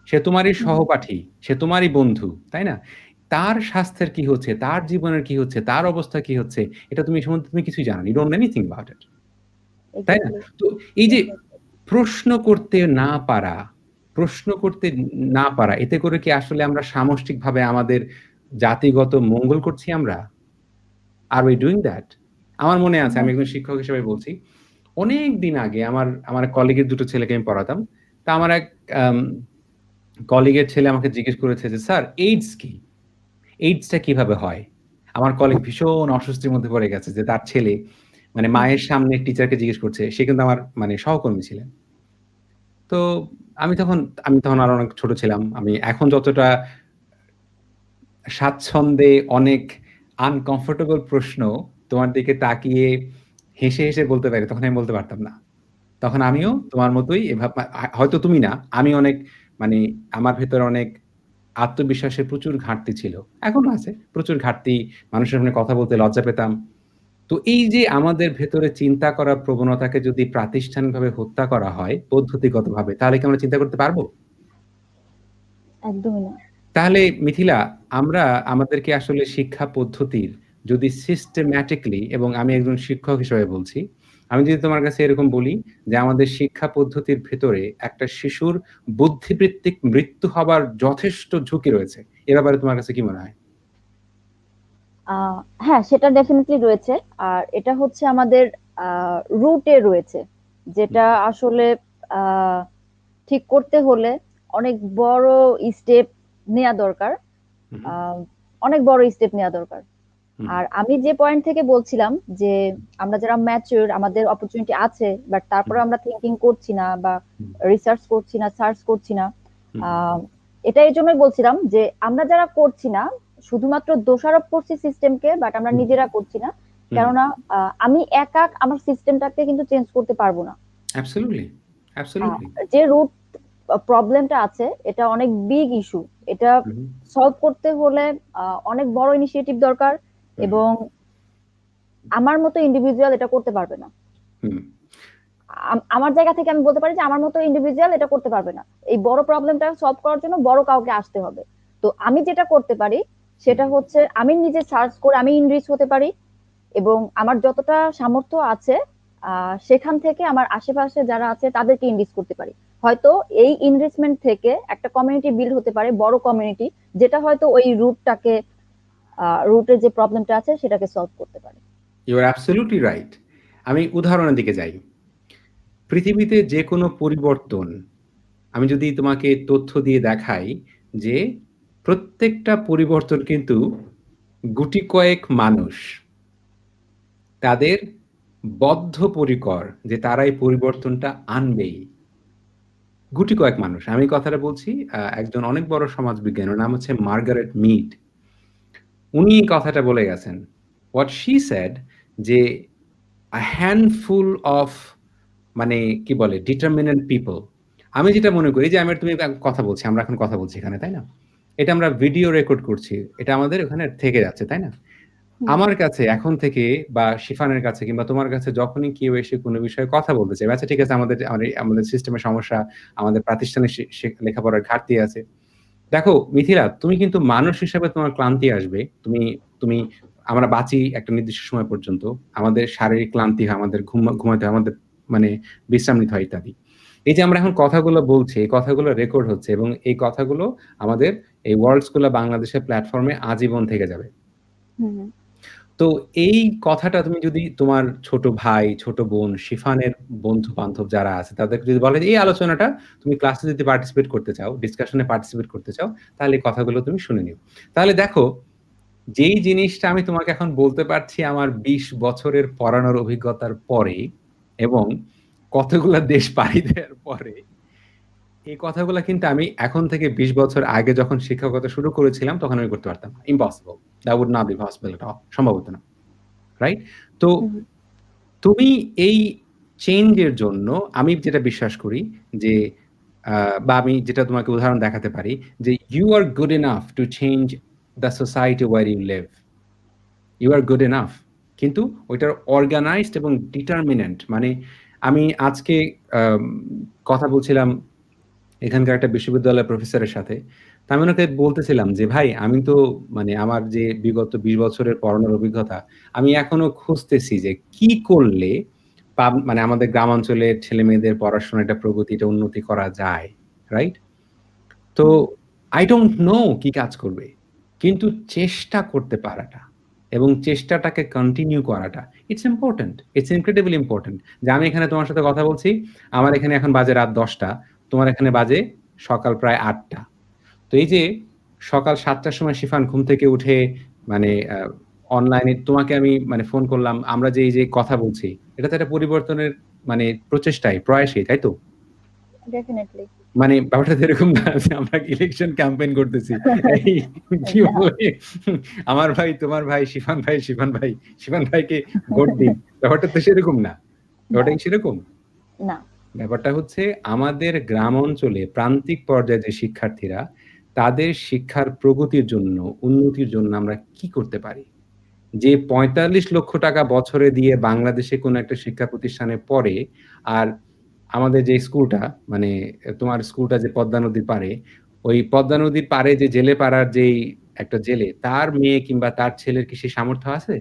সে তোমারই হুম, সহপাঠী, সে তোমারই বন্ধু, তাই না? তার স্বাস্থ্যের কি হচ্ছে, তার জীবনের কি হচ্ছে, তার অবস্থা কি হচ্ছে, এটা তুমি সম্বন্ধে তুমি কিছুই জানো না। You don't know anything about it, তাই না? এক্সাক্টলি, তো এই যে এক্সাক্টলি। প্রশ্ন করতে না পারা, প্রশ্ন করতে না পারা, এতে করে কি আসলে আমরা সামষ্টিকভাবে আমাদের জাতিগত মঙ্গল করছি আমরা? Are we doing that? আমার মনে আছে, আমি একজন শিক্ষক হিসেবে বলছি। অনেকদিন আগে আমার কলিগের ২ টো ছেলেকে আমি পড়াতাম। তা আমার এক আম কলিগের ছেলে আমাকে জিজ্ঞেস করেছে যে, "স্যার এইডস কি? এইডসটা কিভাবে হয়?" আমার কলিগ ভীষণ অস্বস্তির মধ্যে পড়ে গেছে যে তার ছেলে মানে হুম, মায়ের সামনে টিচারকে জিজ্ঞেস করছে। সে কিন্তু আমার মানে সহকর্মী ছিলেন। তো আমি তখন আমি তখন আরো অনেক ছোট ছিলাম। আমি এখন যতটা স্বাচ্ছন্দ্যে অনেক আনকমফোর্টেবল প্রশ্ন তোমার দিকে তাকিয়ে হেসে বলতে পারি, তখন আমি বলতে পারতাম না। তখন আমিও তোমার মতোই হয়তো তুমি না, আমি অনেক মানে আমার ভেতরে অনেক আত্মবিশ্বাসের প্রচুর ঘাটতি ছিল। এখনো আছে। প্রচুর ঘাটতি, মানুষের সামনে কথা বলতে লজ্জা পেতাম। তো এই যে আমাদের ভেতরে চিন্তা করার প্রবণতাকে যদি প্রাতিষ্ঠানিকভাবে হত্যা করা হয় পদ্ধতিগতভাবে, তাহলে কি আমরা চিন্তা করতে পারব? একদমই না। তাহলে মিথিলা, আমরা আমাদেরকে আসলে শিক্ষা পদ্ধতির যদি সিস্টেম্যাটিক্যালি, এবং আমি একজন শিক্ষক হিসেবে বলছি, আমি যদি তোমার কাছে এরকম বলি যে আমাদের শিক্ষা পদ্ধতির ভেতরে একটা শিশুর বুদ্ধিবৃত্তিক মৃত্যু হবার যথেষ্ট ঝুঁকি রয়েছে। এ ব্যাপারে তোমার কাছে কি মনে হয়? আ হ্যাঁ, সেটা ডেফিনিটলি রয়েছে। আর এটা হচ্ছে আমাদের আ রুট এ রয়েছে। হুম, যেটা আসলে আ ঠিক করতে হলে অনেক বড় স্টেপ নেয়া দরকার। হুম, আ অনেক বড় স্টেপ নেয়া দরকার। হুম, আর আমি যে পয়েন্ট থেকে বলছিলাম যে আমরা যারা ম্যাচিউর আমাদের অপরচুনিটি আছে, বাট হুম, তারপরে আমরা থিংকিং করছি না বা হুম, রিসার্চ করছি না, সার্চ করছি না। হুম, আহ, এটা এই জন্যই বলছিলাম যে আমরা যারা করছি না শুধুমাত্র দোষারোপ করছি সিস্টেমকে, বাট আমরা হুম, নিজেরা করছি না। হুম, কেননা আমি একা আমার সিস্টেমটাকে কিন্তু চেঞ্জ করতে পারবো না। Absolutely, absolutely. যে রুট প্রবলেমটা আছে এটা অনেক বিগ ইস্যু। এটা হুম, সলভ করতে হলে অনেক বড় ইনিশিয়েটিভ দরকার, হুম, এবং আমার মতো ইন্ডিভিজুয়াল এটা করতে পারবে না। হুম, আমার জায়গা থেকে আমি বলতে পারি যে আমার মতো ইন্ডিভিজুয়াল এটা করতে পারবে না। এই বড় প্রবলেমটা সলভ করার জন্য বড় কাউকে আসতে হবে। তো আমি যেটা করতে পারি হুম, সেটা হচ্ছে আমি নিজে সার্চ করে আমি ইনরিচ হতে পারি, এবং আমার যতটা সামর্থ্য আছে সেখান থেকে আমার আশেপাশে যারা আছে তাদেরকে ইনরিচ করতে পারি। হয়তো এই ইনরিচমেন্ট থেকে একটা কমিউনিটি বিল্ড হতে পারে, বড় কমিউনিটি, যেটা হয়তো ওই রুটের যে প্রবলেমটা আছে সেটাকে সলভ করতে পারে। You are absolutely right. আমি উদাহরণের দিকে যাই। পৃথিবীতে যেকোনো পরিবর্তন, আমি যদি তোমাকে তথ্য দিয়ে দেখাই যে প্রত্যেকটা পরিবর্তন কিন্তু গুটি কয়েক মানুষ তাদের বদ্ধপরিকর যে তারা এই পরিবর্তনটা আনবেই। গুটি কয়েক মানুষ। আমি কথাটা বলছি একজন অনেক বড় সমাজবিজ্ঞানী, ওর নাম হচ্ছে মার্গারেট মিড। উনি এই কথাটা বলে গেছেন। What she said, যে a handful of মানে কি বলে determinant people. আমি যেটা মনে করি যে আমি আর তুমি কথা বলছি, আমরা এখন কথা বলছি এখানে, তাই না? এটা আমরা ভিডিও রেকর্ড করছি। এটা আমাদের ওখানে থেকে যাচ্ছে, তাই না? হুম, আমার কাছে এখন থেকে বা শিফানের কাছে কিংবা তোমার কাছে যখনই কেউ এসে কোনো বিষয়ে কথা বলতে চাইবে, আচ্ছা ঠিক আছে, আমাদের সিস্টেমের সমস্যা, আমাদের প্রাতিষ্ঠানিক লেখাপড়ার ঘাটতি আছে। দেখো মিথিলা, তুমি কিন্তু মানুষ হিসেবে তোমার ক্লান্তি আসবে। তুমি তুমি আমরা বাঁচি একটা নির্দিষ্ট সময় পর্যন্ত। আমাদের শারীরিক ক্লান্তি হয়, আমাদের ঘুমাতে হয়, আমাদের মানে বিশ্রাম নিতে হয় ইত্যাদি। এই যে আমরা এখন কথাগুলো বলছি, এই কথাগুলো রেকর্ড হচ্ছে এবং এই কথাগুলো আমাদের এই ওয়ার্ল্ড স্কুল অফ বাংলাদেশের প্ল্যাটফর্মে আজীবন থেকে যাবে। হুম। তো এই কথাটা তুমি যদি তোমার ছোট ভাই, ছোট বোন, শিফানের বন্ধু-বান্ধব যারা আছে তাদেরকে যদি বলে যে এই আলোচনাটা তুমি ক্লাসে যদি পার্টিসিপেট করতে চাও, ডিসকাশনে পার্টিসিপেট করতে চাও, তাহলে এই কথাগুলো তুমি শুনে নিও। তাহলে দেখো, যেই জিনিসটা আমি তোমাকে এখন বলতে পারছি আমার ২০ বছরের পড়ানোর অভিজ্ঞতার পরে এবং কতগুলা দেশ পাড়ি দেওয়ার পরে, এই কথাগুলা কিন্তু আমি এখন থেকে ২০ বছর আগে যখন শিক্ষকতা শুরু করেছিলাম তখন আমি করতে পারতাম না। Impossible. That would not be possible at all. সম্ভব হতো না। রাইট? তো হুম। তুমি এই চেঞ্জ এর জন্য আমি যেটা বিশ্বাস করি যে বা আমি যেটা তোমাকে উদাহরণ দেখাতে পারি যে you are good enough to change the society where you live. You are good enough. কিন্তু ওইটার অর্গানাইজড এবং ডিটারমিনেন্ট মানে আমি আজকে আম কথা বলছিলাম এখানকার একটা বিশ্ববিদ্যালয়ের প্রফেসরের সাথে। তো আমি ওনাকে বলতেছিলাম যে, "ভাই আমি তো মানে আমার যে বিগত ২০ বছরের পড়ানোর অভিজ্ঞতা, আমি এখনো খুঁজতেছি যে কি করলে মানে আমাদের গ্রামাঞ্চলের ছেলেমেয়েদের পড়াশোনাটা প্রগতিটা উন্নতি করা যায়।" রাইট? তো হুম। I don't know কি কাজ করবে। কিন্তু চেষ্টা করতে পারাটা এবং চেষ্টাটাকে কন্টিনিউ করাটা it's important. It's incredibly important. যে আমি এখানে তোমার সাথে কথা বলছি, আমার এখানে এখন বাজে রাত ১০টা, তোমার এখানে বাজে সকাল প্রায় ৮টা। তো এই যে সকাল ৭টার সময় শিফান ঘুম থেকে উঠে মানে অনলাইনে তোমাকে আমি মানে ফোন করলাম। আমরা যে এই যে কথা বলছি, এটা তো একটা পরিবর্তনের মানে প্রয়াসই, তাই তো? ডেফিনিটলি। মানে ব্যাপারটা তো এরকম না যে আমরা ইলেকশন ক্যাম্পেইন করতেছি। এই কি না, বলে আমার ভাই, তোমার ভাই, শিফান ভাই, শিফান ভাইকে ভোট দিন। ব্যাপারটা তো সেরকম না। না, ব্যাপারটা কি সেরকম? না। ব্যাপারটা হচ্ছে আমাদের গ্রাম অঞ্চলে প্রান্তিক পর্যায়ে যে শিক্ষার্থীরা, তাদের শিক্ষার প্রগতির জন্য, উন্নতির জন্য আমরা কি করতে পারি? যে ৪৫ লক্ষ টাকা বছরে দিয়ে বাংলাদেশে কোনো একটা শিক্ষা প্রতিষ্ঠানে পড়ে, আর আমাদের যে স্কুলটা মানে তোমার স্কুলটা যে পদ্মা নদীর পাড়ে, ওই পদ্মা নদীর পাড়ে যে জেলে পাড়ার যেই একটা জেলে, তার মেয়ে কিংবা তার ছেলের কি সেই সামর্থ্য আছে?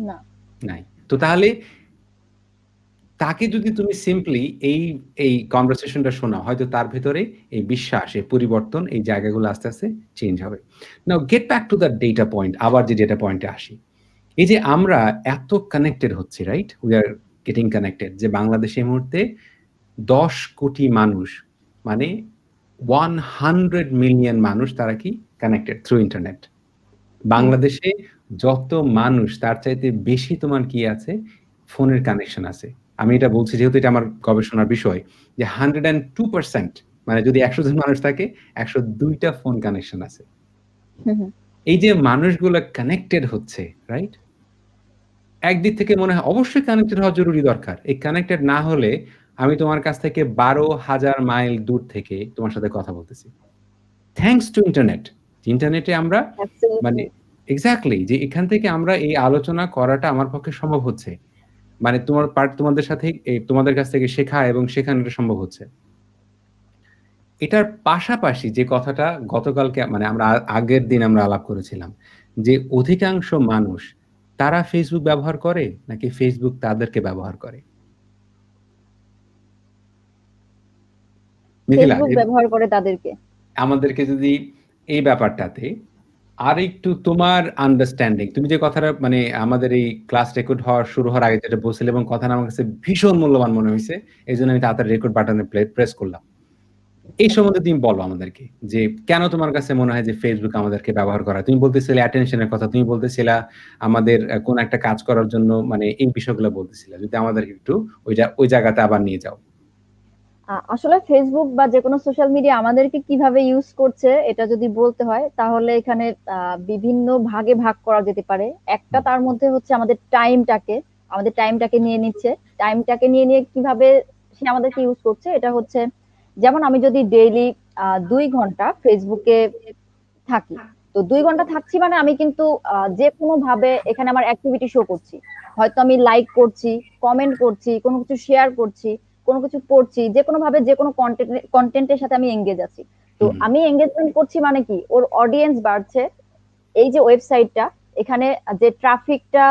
না। নাই। তো তাহলে তাকে যদি তুমি সিম্পলি এই কনভারসেশনটা শোনাও, হয়তো তার ভেতরে এই বিশ্বাস, এই পরিবর্তন, এই জায়গাগুলো আস্তে, আস্তে চেঞ্জ হবে। নাও get back to the data point, আবার যে ডেটা পয়েন্টে আসি। এই যে আমরা এত কানেক্টেড হচ্ছি, right? We are getting connected যে বাংলাদেশে এই মুহূর্তে ১০ কোটি মানুষ মানে 100 মিলিয়ন মানুষ তারা কি কানেক্টেড থ্রু ইন্টারনেট। হুম। বাংলাদেশে যত মানুষ তার চাইতে বেশি তোমার কি আছে? ফোনের কানেকশন আছে। আমি এটা বলছি যেহেতু এটা আমার গবেষণার বিষয় যে 102% মানে যদি ১০০ জন মানুষ থাকে ১০২ টা ফোন কানেকশন আছে। হুম, হুম। এই যে মানুষগুলা কানেক্টেড হচ্ছে, রাইট? একদিক থেকে মনে হয় অবশ্যই কানেক্টেড হওয়া জরুরি দরকার। এই কানেক্টেড না হলে আমি তোমার কাছ থেকে ১২,০০০ মাইল দূর থেকে তোমার সাথে কথা বলতেছি। Thanks to internet. ইন্টারনেটে আমরা মানে অ্যাবসলিউটলি। এক্সাক্টলি যে এখান থেকে আমরা এই আলোচনা করাটা আমার পক্ষে সম্ভব হচ্ছে। মানে তোমাদের সাথে তোমাদের কাছ থেকে শেখা এবং শেখানোটা সম্ভব হচ্ছে। এটার পাশাপাশি যে কথাটা গতকালকে মানে আমরা আগের দিন আমরা আলাপ করেছিলাম যে অধিকাংশ মানুষ তারা Facebook ব্যবহার করে নাকি Facebook তাদেরকে ব্যবহার করে? মিথিলা ফেসবুক ব্যবহার করে তাদেরকে। আমাদেরকে যদি এই ব্যাপারটাতে আরেকটু তোমার আন্ডারস্ট্যান্ডিং তুমি যে কথাটা মানে আমাদের এই ক্লাস রেকর্ড শুরু হওয়ার আগে যেটা বলছিলে এবং কথাটা আমার কাছে ভীষণ মূল্যবান মনে হইছে। এজন্য আমি তাড়াতাড়ি রেকর্ড বাটনে প্রেস করলাম। এই ওকে। সম্বন্ধে তুমি বলো আমাদেরকে যে কেন তোমার কাছে মনে হয় যে Facebook আমাদেরকে ব্যবহার করা? তুমি বলতেছিলে অ্যাটেনশন এর কথা। তুমি বলতেছিলা আমাদের কোন একটা কাজ করার জন্য মানে এই বিষয়গুলো বলতেছিলা। যদি আমাদেরকে একটু ওই জায়গাতে আবার নিয়ে যাও। আসলে ফেসবুক বা যেকোনো সোশ্যাল মিডিয়া আমাদেরকে কিভাবে ইউজ করছে এটা যদি বলতে হয় তাহলে এখানে বিভিন্ন ভাগে ভাগ করা যেতে পারে। একটা হুম, তার মধ্যে হচ্ছে আমাদের টাইমটাকে নিয়ে নিচ্ছে। টাইমটাকে নিয়ে নিয়ে কিভাবে সে আমাদেরকে ইউজ করছে এটা হচ্ছে, যেমন আমি যদি ডেইলি ২ ঘন্টা ফেসবুকে থাকি, তো ২ ঘন্টা থাকছি মানে আমি কিন্তু যে কোনো ভাবে এখানে আমার অ্যাক্টিভিটি শো করছি। হয়তো আমি লাইক করছি, কমেন্ট করছি, কোনো কিছু শেয়ার করছি, কোনো কিছু পড়ছি, যে কোনো ভাবে যে কোনো কন্টেন্টের সাথে আমি এঙ্গেজ আছি। তো আমি এঙ্গেজমেন্ট করছি মানে কি, ওর অডিয়েন্স বাড়ছে। এই যে ওয়েবসাইটটা, এখানে যে ট্রাফিকটা,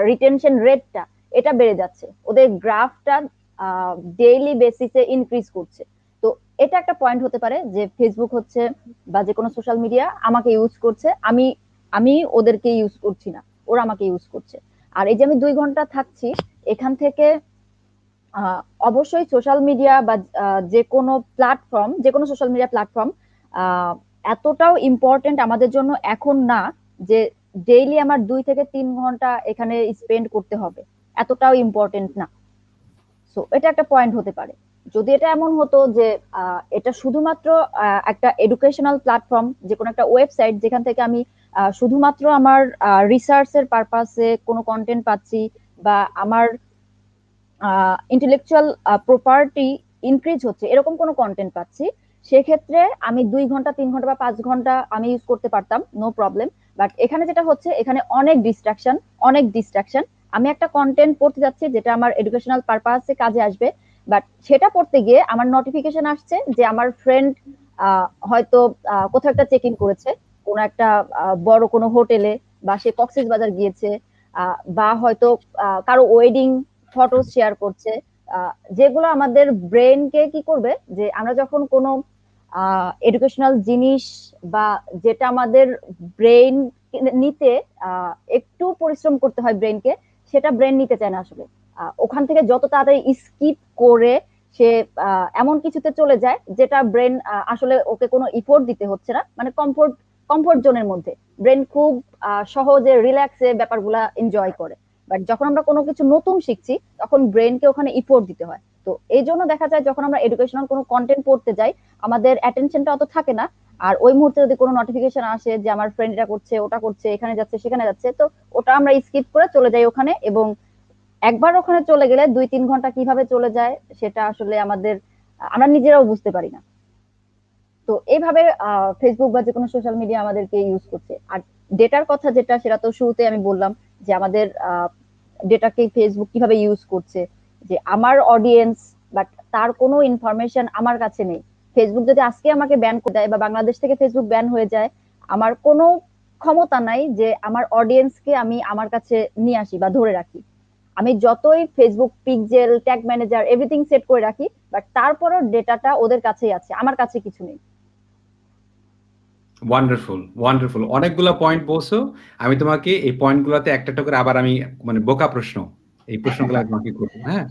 রিটেনশন রেটটা, এটা বেড়ে যাচ্ছে, ওদের গ্রাফটা ডেইলি বেসিসে ইনক্রিজ করছে। তো এটা একটা পয়েন্ট হতে পারে যে ফেসবুক হচ্ছে বা যে কোনো সোশ্যাল মিডিয়া আমাকে ইউজ করছে, আমি আমি ওদেরকে ইউজ করছি না, ওরা আমাকে ইউজ করছে। আর এই যে আমি 2 ঘন্টা থাকছি এখান থেকে, অবশ্যই সোশ্যাল মিডিয়া বা যে কোনো প্ল্যাটফর্ম, যে কোনো সোশ্যাল মিডিয়া প্ল্যাটফর্ম এতটাও ইম্পর্টেন্ট আমাদের জন্য এখন না যে ডেইলি আমার 2 থেকে 3 ঘন্টা এখানে স্পেন্ড করতে হবে, এতটাও ইম্পর্টেন্ট না। সো এটা একটা পয়েন্ট হতে পারে। যদি এটা এমন হতো যে এটা শুধুমাত্র একটা এডুকেশনাল প্ল্যাটফর্ম, যে কোনো একটা ওয়েবসাইট যেখান থেকে আমি শুধুমাত্র আমার রিসার্চের পারপাসে কোনো কন্টেন্ট পাচ্ছি বা আমার ইন্টেলেকচুয়াল প্রপার্টি ইনক্রিজ হচ্ছে, এরকম কোনো কন্টেন্ট পাচ্ছি, সেক্ষেত্রে আমি 2 ঘন্টা 3 ঘন্টা বা 5 ঘন্টা আমি ইউজ করতে পারতাম, নো প্রবলেম। বাট এখানে যেটা হচ্ছে, এখানে অনেক ডিস্ট্রাকশন। আমি একটা কন্টেন্ট পড়তে যাচ্ছি যেটা আমার এডুকেশনাল পারপাসে কাজে আসবে, বাট সেটা পড়তে গিয়ে আমার নোটিফিকেশন আসছে যে আমার ফ্রেন্ড হয়তো কোথাও একটা চেক ইন করেছে, কোনো একটা বড় কোনো হোটেলে, বা সে কক্সবাজার গিয়েছে, বা হয়তো কারো ওয়েডিং ফটো শেয়ার করছে, যেগুলো আমাদের ব্রেনকে কি করবে, যে আমরা যখন কোনো এডুকেশনাল জিনিস বা যেটা আমাদের ব্রেন নিতে একটু পরিশ্রম করতে হয় ব্রেনকে, সেটা ব্রেন নিতে চায় না আসলে। ওখান থেকে যত তাড়াতাড়ি স্কিপ করে সে এমন কিছুতে চলে যায় যেটা ব্রেন আসলে ওকে কোনো ইফোর্ট দিতে হচ্ছে না, মানে কমফোর্ট জোনের মধ্যে ব্রেন খুব সহজে রিল্যাক্সে ব্যাপারগুলা এনজয় করে। বাট যখন আমরা কোনো কিছু নতুন শিখছি তখন ব্রেনকে ওখানে ইফোর্ট দিতে হয়। তো এই জন্য দেখা যায় যখন আমরা এডুকেশনাল কোনো কন্টেন্ট পড়তে যাই, আমাদের অ্যাটেনশনটা অত থাকে না। আর ওই মুহূর্তে যদি কোনো নোটিফিকেশন আসে যে আমার ফ্রেন্ড এটা করছে, ওটা করছে, এখানে যাচ্ছে সেখানে যাচ্ছে, তো ওটা আমরা স্কিপ করে চলে যাই ওখানে। এবং একবার ওখানে চলে গেলে 2-3 ঘন্টা কিভাবে চলে যায় সেটা আসলে আমরা নিজেরাও বুঝতে পারি না। তো এইভাবে ফেসবুক বা যে কোনো সোশ্যাল মিডিয়া আমাদেরকে ইউজ করছে। আর ডেটার কথা যেটা, সেটা তো শুরুতে আমি বললাম যে আমাদের ডেটাকে ফেসবুক কিভাবে ইউজ করছে, যে আমার অডিয়েন্স বাট তার কোনো ইনফরমেশন আমার কাছে নেই। ফেসবুক যদি আজকে আমাকে ব্যান করে দেয় বা বাংলাদেশ থেকে ফেসবুক ব্যান হয়ে যায়, আমার কোনো ক্ষমতা নাই যে আমার অডিয়েন্সকে আমি আমার কাছে নিয়ে আসি বা ধরে রাখি। আমি যতই Facebook pixel, tag manager, everything set করে রাখি, বাট তারপরও ডেটাটা ওদের কাছেই আছে, আমার কাছে কিছু নেই। ওয়ান্ডারফুল অনেকগুলো পয়েন্ট বলছো। আমি তোমাকে এই পয়েন্টগুলোতে একটা একটা করে আবার আমি মানে বোকা প্রশ্ন, এই প্রশ্নগুলো তোমাকে করবো। হ্যাঁ,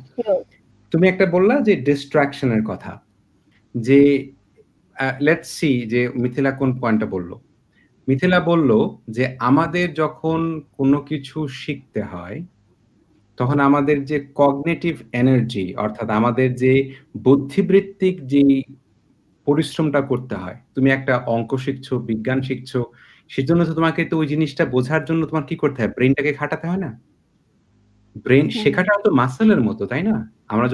তুমি একটা বললা যে ডিস্ট্রাকশনের কথা, যে লেটস সি যে মিথিলা কোন পয়েন্টটা বললো। মিথিলা বলল যে আমাদের যখন কোনো কিছু শিখতে হয় তখন আমাদের যে কগনিটিভ এনার্জি, অর্থাৎ আমাদের যে বুদ্ধিবৃত্তিক যে পরিশ্রমটা করতে হয়। তুমি একটা অঙ্ক শিখছো, বিজ্ঞান শিখছো, সেজন্য তো তোমাকে তো ওই জিনিসটা বোঝার জন্য তোমার কি করতে হয়? ব্রেইনটাকে খাটাতে হয় না? ব্রেইন শেখাটাও তো মাসলের মতো, তাই না? আমরা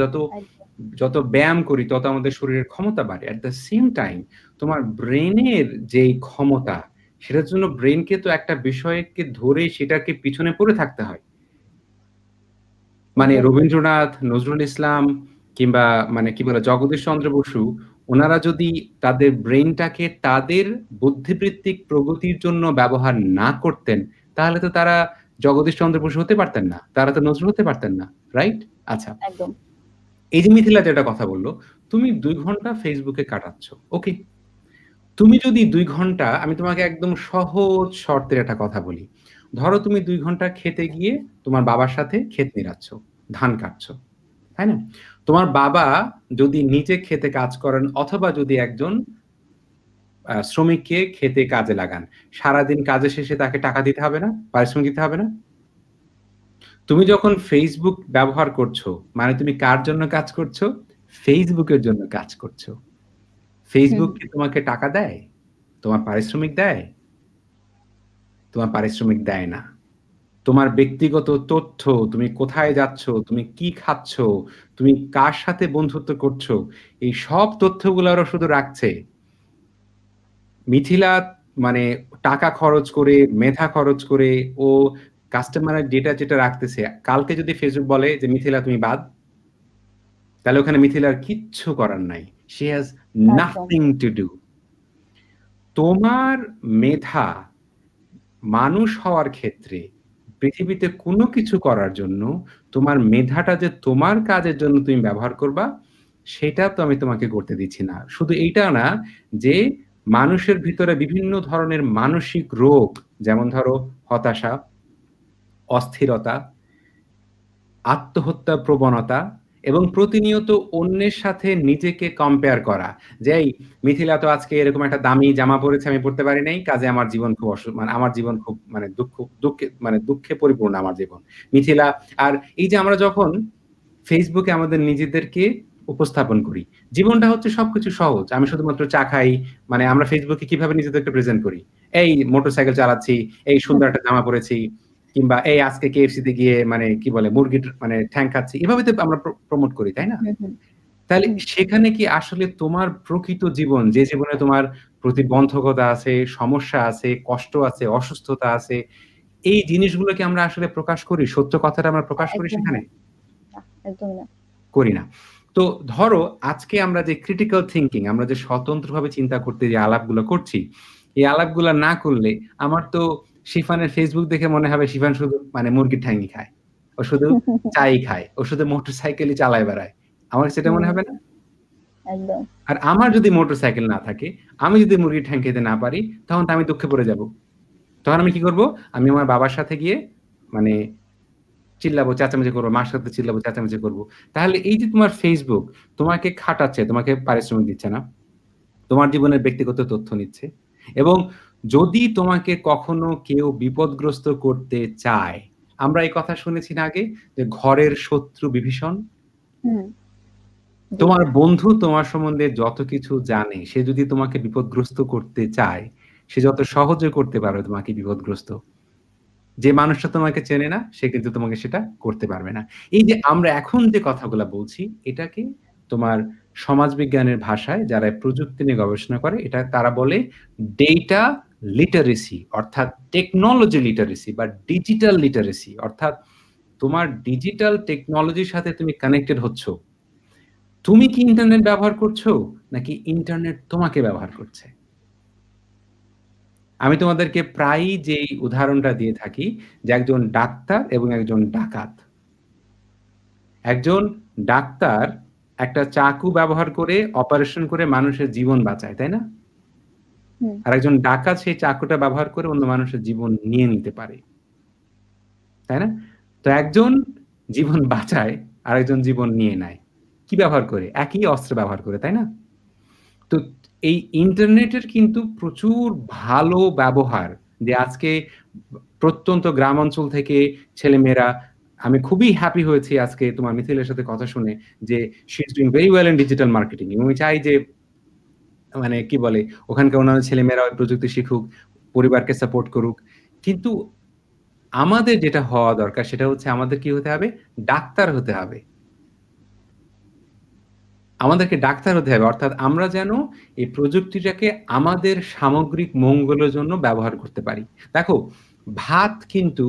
যত ব্যায়াম করি তত আমাদের শরীরের ক্ষমতা বাড়ে। এট দ্য সেম টাইম তোমার ব্রেইনের যেই ক্ষমতা, সেটার জন্য ব্রেইনকে তো একটা বিষয়কে ধরে সেটাকে পিছনে পড়ে থাকতে হয়। মানে রবীন্দ্রনাথ, নজরুল ইসলাম কিংবা মানে কি বলে জগদীশ চন্দ্র বসু, ওনারা যদি তাদের ব্রেইনটাকে তাদের বুদ্ধিবৃত্তিক প্রগতির জন্য ব্যবহার না করতেন, তাহলে তো তারা জগদীশ চন্দ্র বসু হতে পারতেন না। তারা তো নজরুল হতে পারতেন না। রাইট? আচ্ছা। একদম। এই যে মিথিলা যেটা কথা বলল, তুমি ২ ঘন্টা ফেসবুকে কাটাচ্ছ। ওকে। তুমি যদি ২ ঘন্টা, আমি তোমাকে একদম সহজ শর্তের একটা কথা বলি। ধরো তুমি ২ ঘন্টা খেতে গিয়ে তোমার বাবার সাথে ক্ষেত নিড়াচ্ছ, ধান কাটছো। তাই না? তোমার বাবা যদি নিজে ক্ষেতে কাজ করেন অথবা যদি একজন শ্রমিককে ক্ষেতে কাজে লাগান, সারাদিন কাজের শেষে তাকে টাকা দিতে হবে না? পারিশ্রমিক দিতে হবে না? তুমি যখন Facebook ব্যবহার করছো, মানে তুমি কার জন্য কাজ করছো? Facebook এর জন্য কাজ করছো। Facebook কি তোমাকে টাকা দেয়? তোমার পারিশ্রমিক দেয়? তোমার পারিশ্রমিক দেয় না। তোমার ব্যক্তিগত তথ্য, তুমি কোথায় যাচ্ছ, তুমি কি খাচ্ছ, তুমি কার সাথে বন্ধুত্ব করছো, এই সব তথ্যগুলো ওরা শুধু রাখছে। মিথিলা মানে টাকা খরচ করে, মেধা খরচ করে ও কাস্টমারের ডেটা যেটা রাখতেছে, কালকে যদি Facebook বলে যে মিথিলা তুমি বাদ, তাহলে ওখানে মিথিলার কিচ্ছু করার নাই। She has একদম। nothing to do. তোমার মেধা মানুষ হওয়ার ক্ষেত্রে পৃথিবীতে কোনো কিছু করার জন্য তোমার মেধাটা যে তোমার কাজের জন্য তুমি ব্যবহার করবা, সেটা তো আমি তোমাকে করতে দিচ্ছি না। শুধু এইটা না যে মানুষের ভিতরে বিভিন্ন ধরনের মানসিক রোগ, যেমন ধরো হতাশা, অস্থিরতা, আত্মহত্যার প্রবণতা এবং প্রতিনিয়ত অন্যের সাথে নিজেকে কম্পেয়ার করা। যে এই মিথিলা তো আজকে এরকম একটা দামি জামা পড়েছে, আমি পড়তে পারি নাই। কাজে আমার জীবন খুব মানে আমার জীবন খুব মানে দুঃখে পরিপূর্ণ আমার জীবন। মিথিলা আর এই যে আমরা যখন ফেসবুকে আমাদের নিজেদেরকে উপস্থাপন করি। জীবনটা হচ্ছে সবকিছু সহজ। আমি শুধুমাত্র চা খাই। মানে আমরা ফেসবুকে কিভাবে নিজেদেরকে প্রেজেন্ট করি? এই মোটরসাইকেল চালাচ্ছি, এই সুন্দর একটা জামা পড়েছি, কিংবা এই আজকে KFC তে গিয়ে মানে কি বলে মুরগির মানে ঠ্যাং খাচ্ছি। এভাবে তো আমরা প্রমোট করি, তাই না? হুম, হুম। তাহলে সেখানে কি আসলে তোমার প্রকৃত জীবন, যে জীবনে তোমার প্রতিবন্ধকতা আছে, সমস্যা আছে, কষ্ট আছে, অসুস্থতা আছে, এই জিনিসগুলো কি আমরা আসলে প্রকাশ করি? সত্য কথাটা আমরা প্রকাশ করি একদম সেখানে? না। না, একদমই না। করি না। তো ধরো আজকে আমরা যে ক্রিটিক্যাল থিংকিং, আমরা যে স্বতন্ত্রভাবে চিন্তা করতে যে আলাপগুলো করছি, এই আলাপগুলা না করলে আমার তো শিফানের ফেসবুক দেখে মনে হবে শিফান শুধু মানে মুরগির ঠ্যাংই খায়। ও শুধু চাই খায়। ও শুধু মোটরসাইকেলই চালায় বেড়ায়। আমার সেটা মনে হুম, হবে না? একদম। আর আমার যদি মোটরসাইকেল না থাকে, আমি যদি মুরগির ঠ্যাং খেতে না পারি, তখন তো আমি দুঃখে পড়ে যাব। তখন আমি কি করব? আমি আমার বাবার সাথে গিয়ে মানে চিল্লাবো, চেঁচামেচি করব, মার সাথে চিল্লাবো, চেঁচামেচি করব। তাহলে এই যে তোমার Facebook তোমাকে খাটাচ্ছে, তোমাকে পারিশ্রমিক দিচ্ছে না। তোমার জীবনের ব্যক্তিগত তথ্য নিচ্ছে। এবং যদি তোমাকে কখনো কেউ বিপদগ্রস্ত করতে চায়, আমরা এই কথা শুনেছি না আগে যে ঘরের শত্রু বিভীষণ? হুম, জি। তোমার বন্ধু তোমার সম্বন্ধে যত কিছু জানে, সে যদি তোমাকে বিপদগ্রস্ত করতে চায়, সে যত সহজে করতে পারবে তোমাকে বিপদগ্রস্ত। যে মানুষটা তোমাকে চেনে না, সে কিন্তু তোমাকে সেটা করতে পারবে না। এই যে আমরা এখন যে কথাগুলা বলছি, এটাকে তোমার সমাজবিজ্ঞানের ভাষায় যারা প্রযুক্তি নিয়ে গবেষণা করে, এটা তারা বলে ডেটা লিটারেসি, অর্থাৎ টেকনোলজি লিটারেসি বা ডিজিটাল লিটারেসি। অর্থাৎ তোমার ডিজিটাল টেকনোলজির সাথে তুমি কানেক্টেড হচ্ছ। তুমি কি ইন্টারনেট ব্যবহার করছো? নাকি ইন্টারনেট তোমাকে ব্যবহার করছে? আমি তোমাদেরকে প্রায়ই যেই উদাহরণটা দিয়ে থাকি যে একজন ডাক্তার এবং একজন ডাকাত। একজন ডাক্তার একটা চাকু ব্যবহার করে অপারেশন করে মানুষের জীবন বাঁচায়, তাই না? হুম, আর একজন ডাকাত সেই চাকুটা ব্যবহার করে অন্য মানুষের জীবন নিয়ে নিতে পারে। তাই না? তো একজন জীবন বাঁচায়, আরেকজন জীবন নিয়ে নেয়। কি ব্যবহার করে? একই অস্ত্র ব্যবহার করে, তাই না? তো এই ইন্টারনেটের কিন্তু প্রচুর ভালো ব্যবহার, যে আজকে প্রত্যন্ত গ্রাম অঞ্চল থেকে ছেলেমেয়েরা, আমি খুবই হ্যাপি হয়েছি আজকে তোমার মিথিলের সাথে কথা শুনে যে she is doing very well in digital marketing, এবং আমি চাই যে মানে কি বলে ওখানকার অন্যান্য ছেলেমেয়েরা ওই প্রযুক্তি শিখুক, পরিবারকে সাপোর্ট করুক। কিন্তু আমাদের যেটা হওয়া দরকার সেটা হচ্ছে আমাদের কি হতে হবে? ডাক্তার হতে হবে। আমাদেরকে ডাক্তার হতে হবে। অর্থাৎ আমরা যেন এই প্রযুক্তিটাকে আমাদের সামগ্রিক মঙ্গলের জন্য ব্যবহার করতে পারি। দেখো, ভাত কিন্তু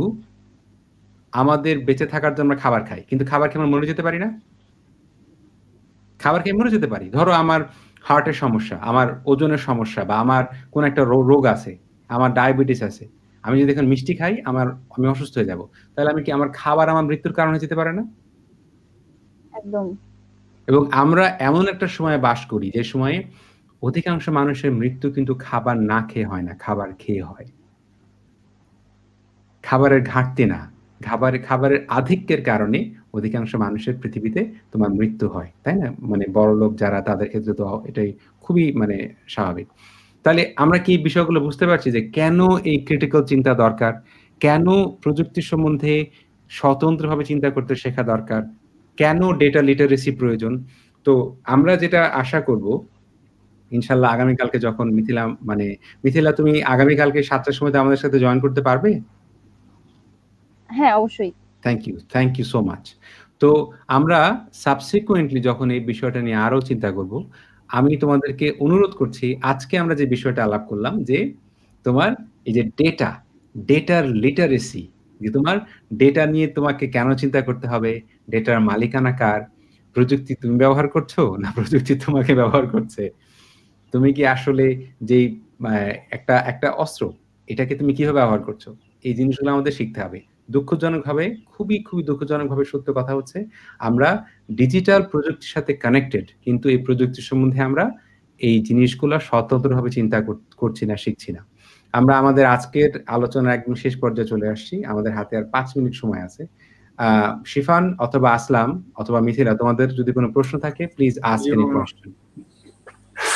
আমাদের বেঁচে থাকার জন্য আমরা খাবার খাই। কিন্তু খাবার খেয়ে আমরা মরে যেতে পারি না? খাবার খেয়ে মরে যেতে পারি। ধরো আমার হার্টের সমস্যা, আমার ওজনের সমস্যা, বা আমার কোন একটা রোগ আছে, আমার ডায়াবেটিস আছে। আমি যদি এখন মিষ্টি খাই, আমি অসুস্থ হয়ে যাব। তাহলে আমি কি আমার খাবার আমার মৃত্যুর কারণ হয়ে যেতে পারে না? একদম। এবং আমরা এমন একটা সময়ে বাস করি যে সময়ে অধিকাংশ মানুষের মৃত্যু কিন্তু খাবার না খেয়ে হয় না, খাবার খেয়ে হয়। খাবারের ঘাটতি না। খাবারের আধিক্যের কারণে অধিকাংশ মানুষের পৃথিবীতে তোমার মৃত্যু হয়। তাই না? মানে বড়লোক যারা, তাদের ক্ষেত্রে তো এটাই খুবই মানে স্বাভাবিক। তাহলে আমরা কি এই বিষয়গুলো বুঝতে পারছি যে কেন এই ক্রিটিক্যাল চিন্তা দরকার? কেন প্রযুক্তি সম্বন্ধে স্বতন্ত্রভাবে চিন্তা করতে শেখা দরকার? কেন ডেটা লিটারেসি প্রয়োজন? তো আমরা যেটা আশা করব ইনশাআল্লাহ আগামীকালকে যখন মিথিলা তুমি আগামীকালকে ৭ টার সময় আমাদের সাথে জয়েন করতে পারবে? হ্যাঁ, অবশ্যই। Thank you so much. তো আমরা সাবসিকুয়েন্টলি যখন এই বিষয়টা নিয়ে আরো চিন্তা করব, আমি তোমাদেরকে অনুরোধ করছি আজকে আমরা যে বিষয়টা আলাপ করলাম যে তোমার এই যে ডেটার লিটারেসি, যে তোমার ডেটা নিয়ে তোমাকে কেন চিন্তা করতে হবে, ডেটার মালিকানা কার, প্রযুক্তি তুমি ব্যবহার করছো না প্রযুক্তি তোমাকে ব্যবহার করছে? তুমি কি আসলে যেই একটা অস্ত্র, এটাকে তুমি কিভাবে ব্যবহার করছো? এই জিনিসগুলো আমাদের শিখতে হবে। দুঃখজনকভাবে খুবই দুঃখজনকভাবে সত্য কথা হচ্ছে, আমরা ডিজিটাল প্রযুক্তির সাথে কানেক্টেড, কিন্তু এই প্রযুক্তি সম্বন্ধে আমরা এই জিনিসগুলা স্বতন্ত্রভাবে চিন্তা করছি না, শিখছি না। আমরা আমাদের আজকের আলোচনার একদম শেষ পর্যায়ে চলে আসছি। আমাদের হাতে আর ৫ মিনিট সময় আছে। শিফান অথবা আসলাম অথবা মিথিলা, তোমাদের যদি কোনো প্রশ্ন থাকে প্লিজ আস্ক এনি কোয়েশ্চেন।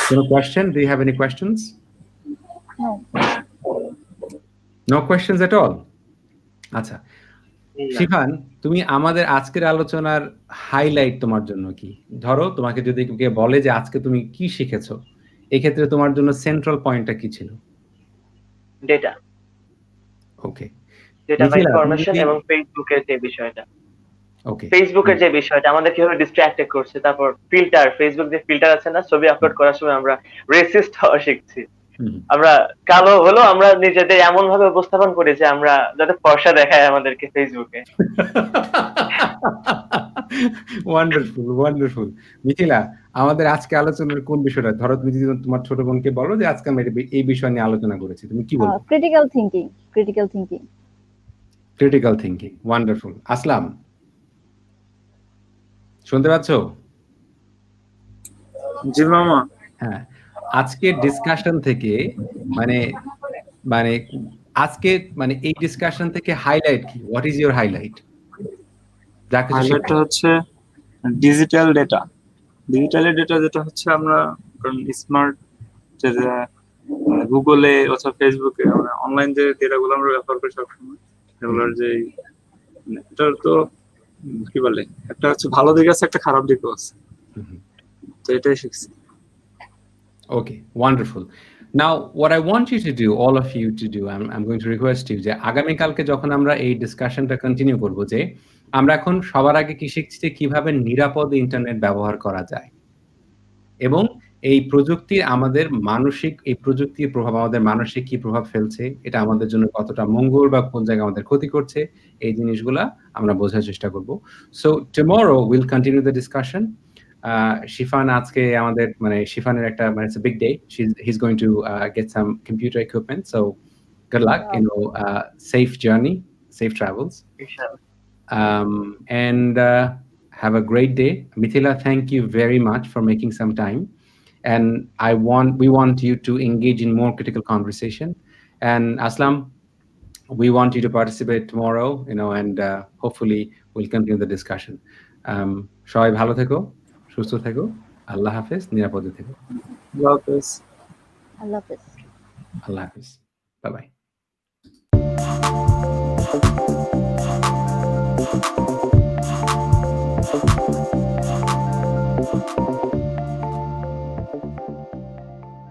কোনো question? Do you have any questions? No. No questions at all? আচ্ছা, শিফান, তুমি আমাদের আজকের আলোচনার হাইলাইট তোমার জন্য কি? ধরো তোমাকে যদি কেউ বলে যে আজকে তুমি কি শিখেছো, এক্ষেত্রে তোমার জন্য সেন্ট্রাল পয়েন্টটা কি ছিল? ডেটা ওকে, ডেটা বা মিথিলা, তুমি ইনফরমেশন যদি এবং ফেসবুকের যে বিষয়টা ওকে ফেসবুকের যে বিষয়টা আমাদের কিভাবে ডিস্ট্রাক্টেড করছে, তারপর ফিল্টার, ফেসবুক যে ফিল্টার আছে না, ছবি আপলোড করার সময় আমরা রেসিস্ট হওয়া শিখছি। আমরা কালো হলেও আমরা নিজেদের এমন ভাবে উপস্থাপন করি যে আমরা যাতে ফর্সা দেখায় আমাদেরকে ফেসবুকে। ওয়ান্ডারফুল। মিথিলা, আমাদের আজকে আলোচনার কোন বিষয়টা, ধরো তুমি যদি তোমার ছোট বোনকে বলো যে আজকে আমরা এই বিষয় নিয়ে আলোচনা করেছি, তুমি কি বলবে? Critical thinking. Critical thinking, wonderful. Aslam, শুনতে পাচ্ছো? জি মামা। হ্যাঁ, আজকের ডিসকাশন থেকে মানে মানে আজকে মানে এই ডিসকাশন থেকে হাইলাইট কি? What is your highlight? যা কিছু হাইলাইটটা হচ্ছে ডিজিটাল ডেটা। ডিজিটালের ডেটা যেটা হচ্ছে আমরা স্মার্ট যে গুগলে অথবা ফেসবুকে আমরা অনলাইন যে ডেটাগুলো আমরা ব্যবহার করি সবসময়, এগুলোর যে এটার তো কি বলে, একটা হচ্ছে ভালো দিক আছে, একটা খারাপ দিকও আছে, তো এটাই শিখছি। Okay, wonderful. Now, what I want you to do, all of you to do, I'm going to request you যে আগামীকালকে যখন আমরা এই ডিসকাশনটা কন্টিনিউ করব, যে আমরা এখন সবার আগে কি শিখছি যে কিভাবে নিরাপদ ইন্টারনেট ব্যবহার করা যায়, এবং এই প্রযুক্তির এই প্রযুক্তির প্রভাব আমাদের মানসিক কি প্রভাব ফেলছে, এটা আমাদের জন্য কতটা মঙ্গল বা কোন জায়গায় আমাদের ক্ষতি করছে, এই জিনিসগুলা আমরা বোঝার চেষ্টা করব। So tomorrow will continue the discussion. Shifan আজকে আমাদের শিফানের একটা it's a big day. He's going to get some computer equipment, so good luck. Safe journey, safe travels, and have a great day. Mithila, thank you very much for making some time, and we want you to engage in more critical conversation. And Aslam, we want you to participate tomorrow, and hopefully we'll continue the discussion. সবাই ভালো থেকো, সুস্থ থেকো, আল্লাহ হাফেজ, নিরাপদে থেকো। আল্লাহ হাফেজ। আল্লাহ হাফেজ। আল্লাহ হাফেজ, বাই বাই।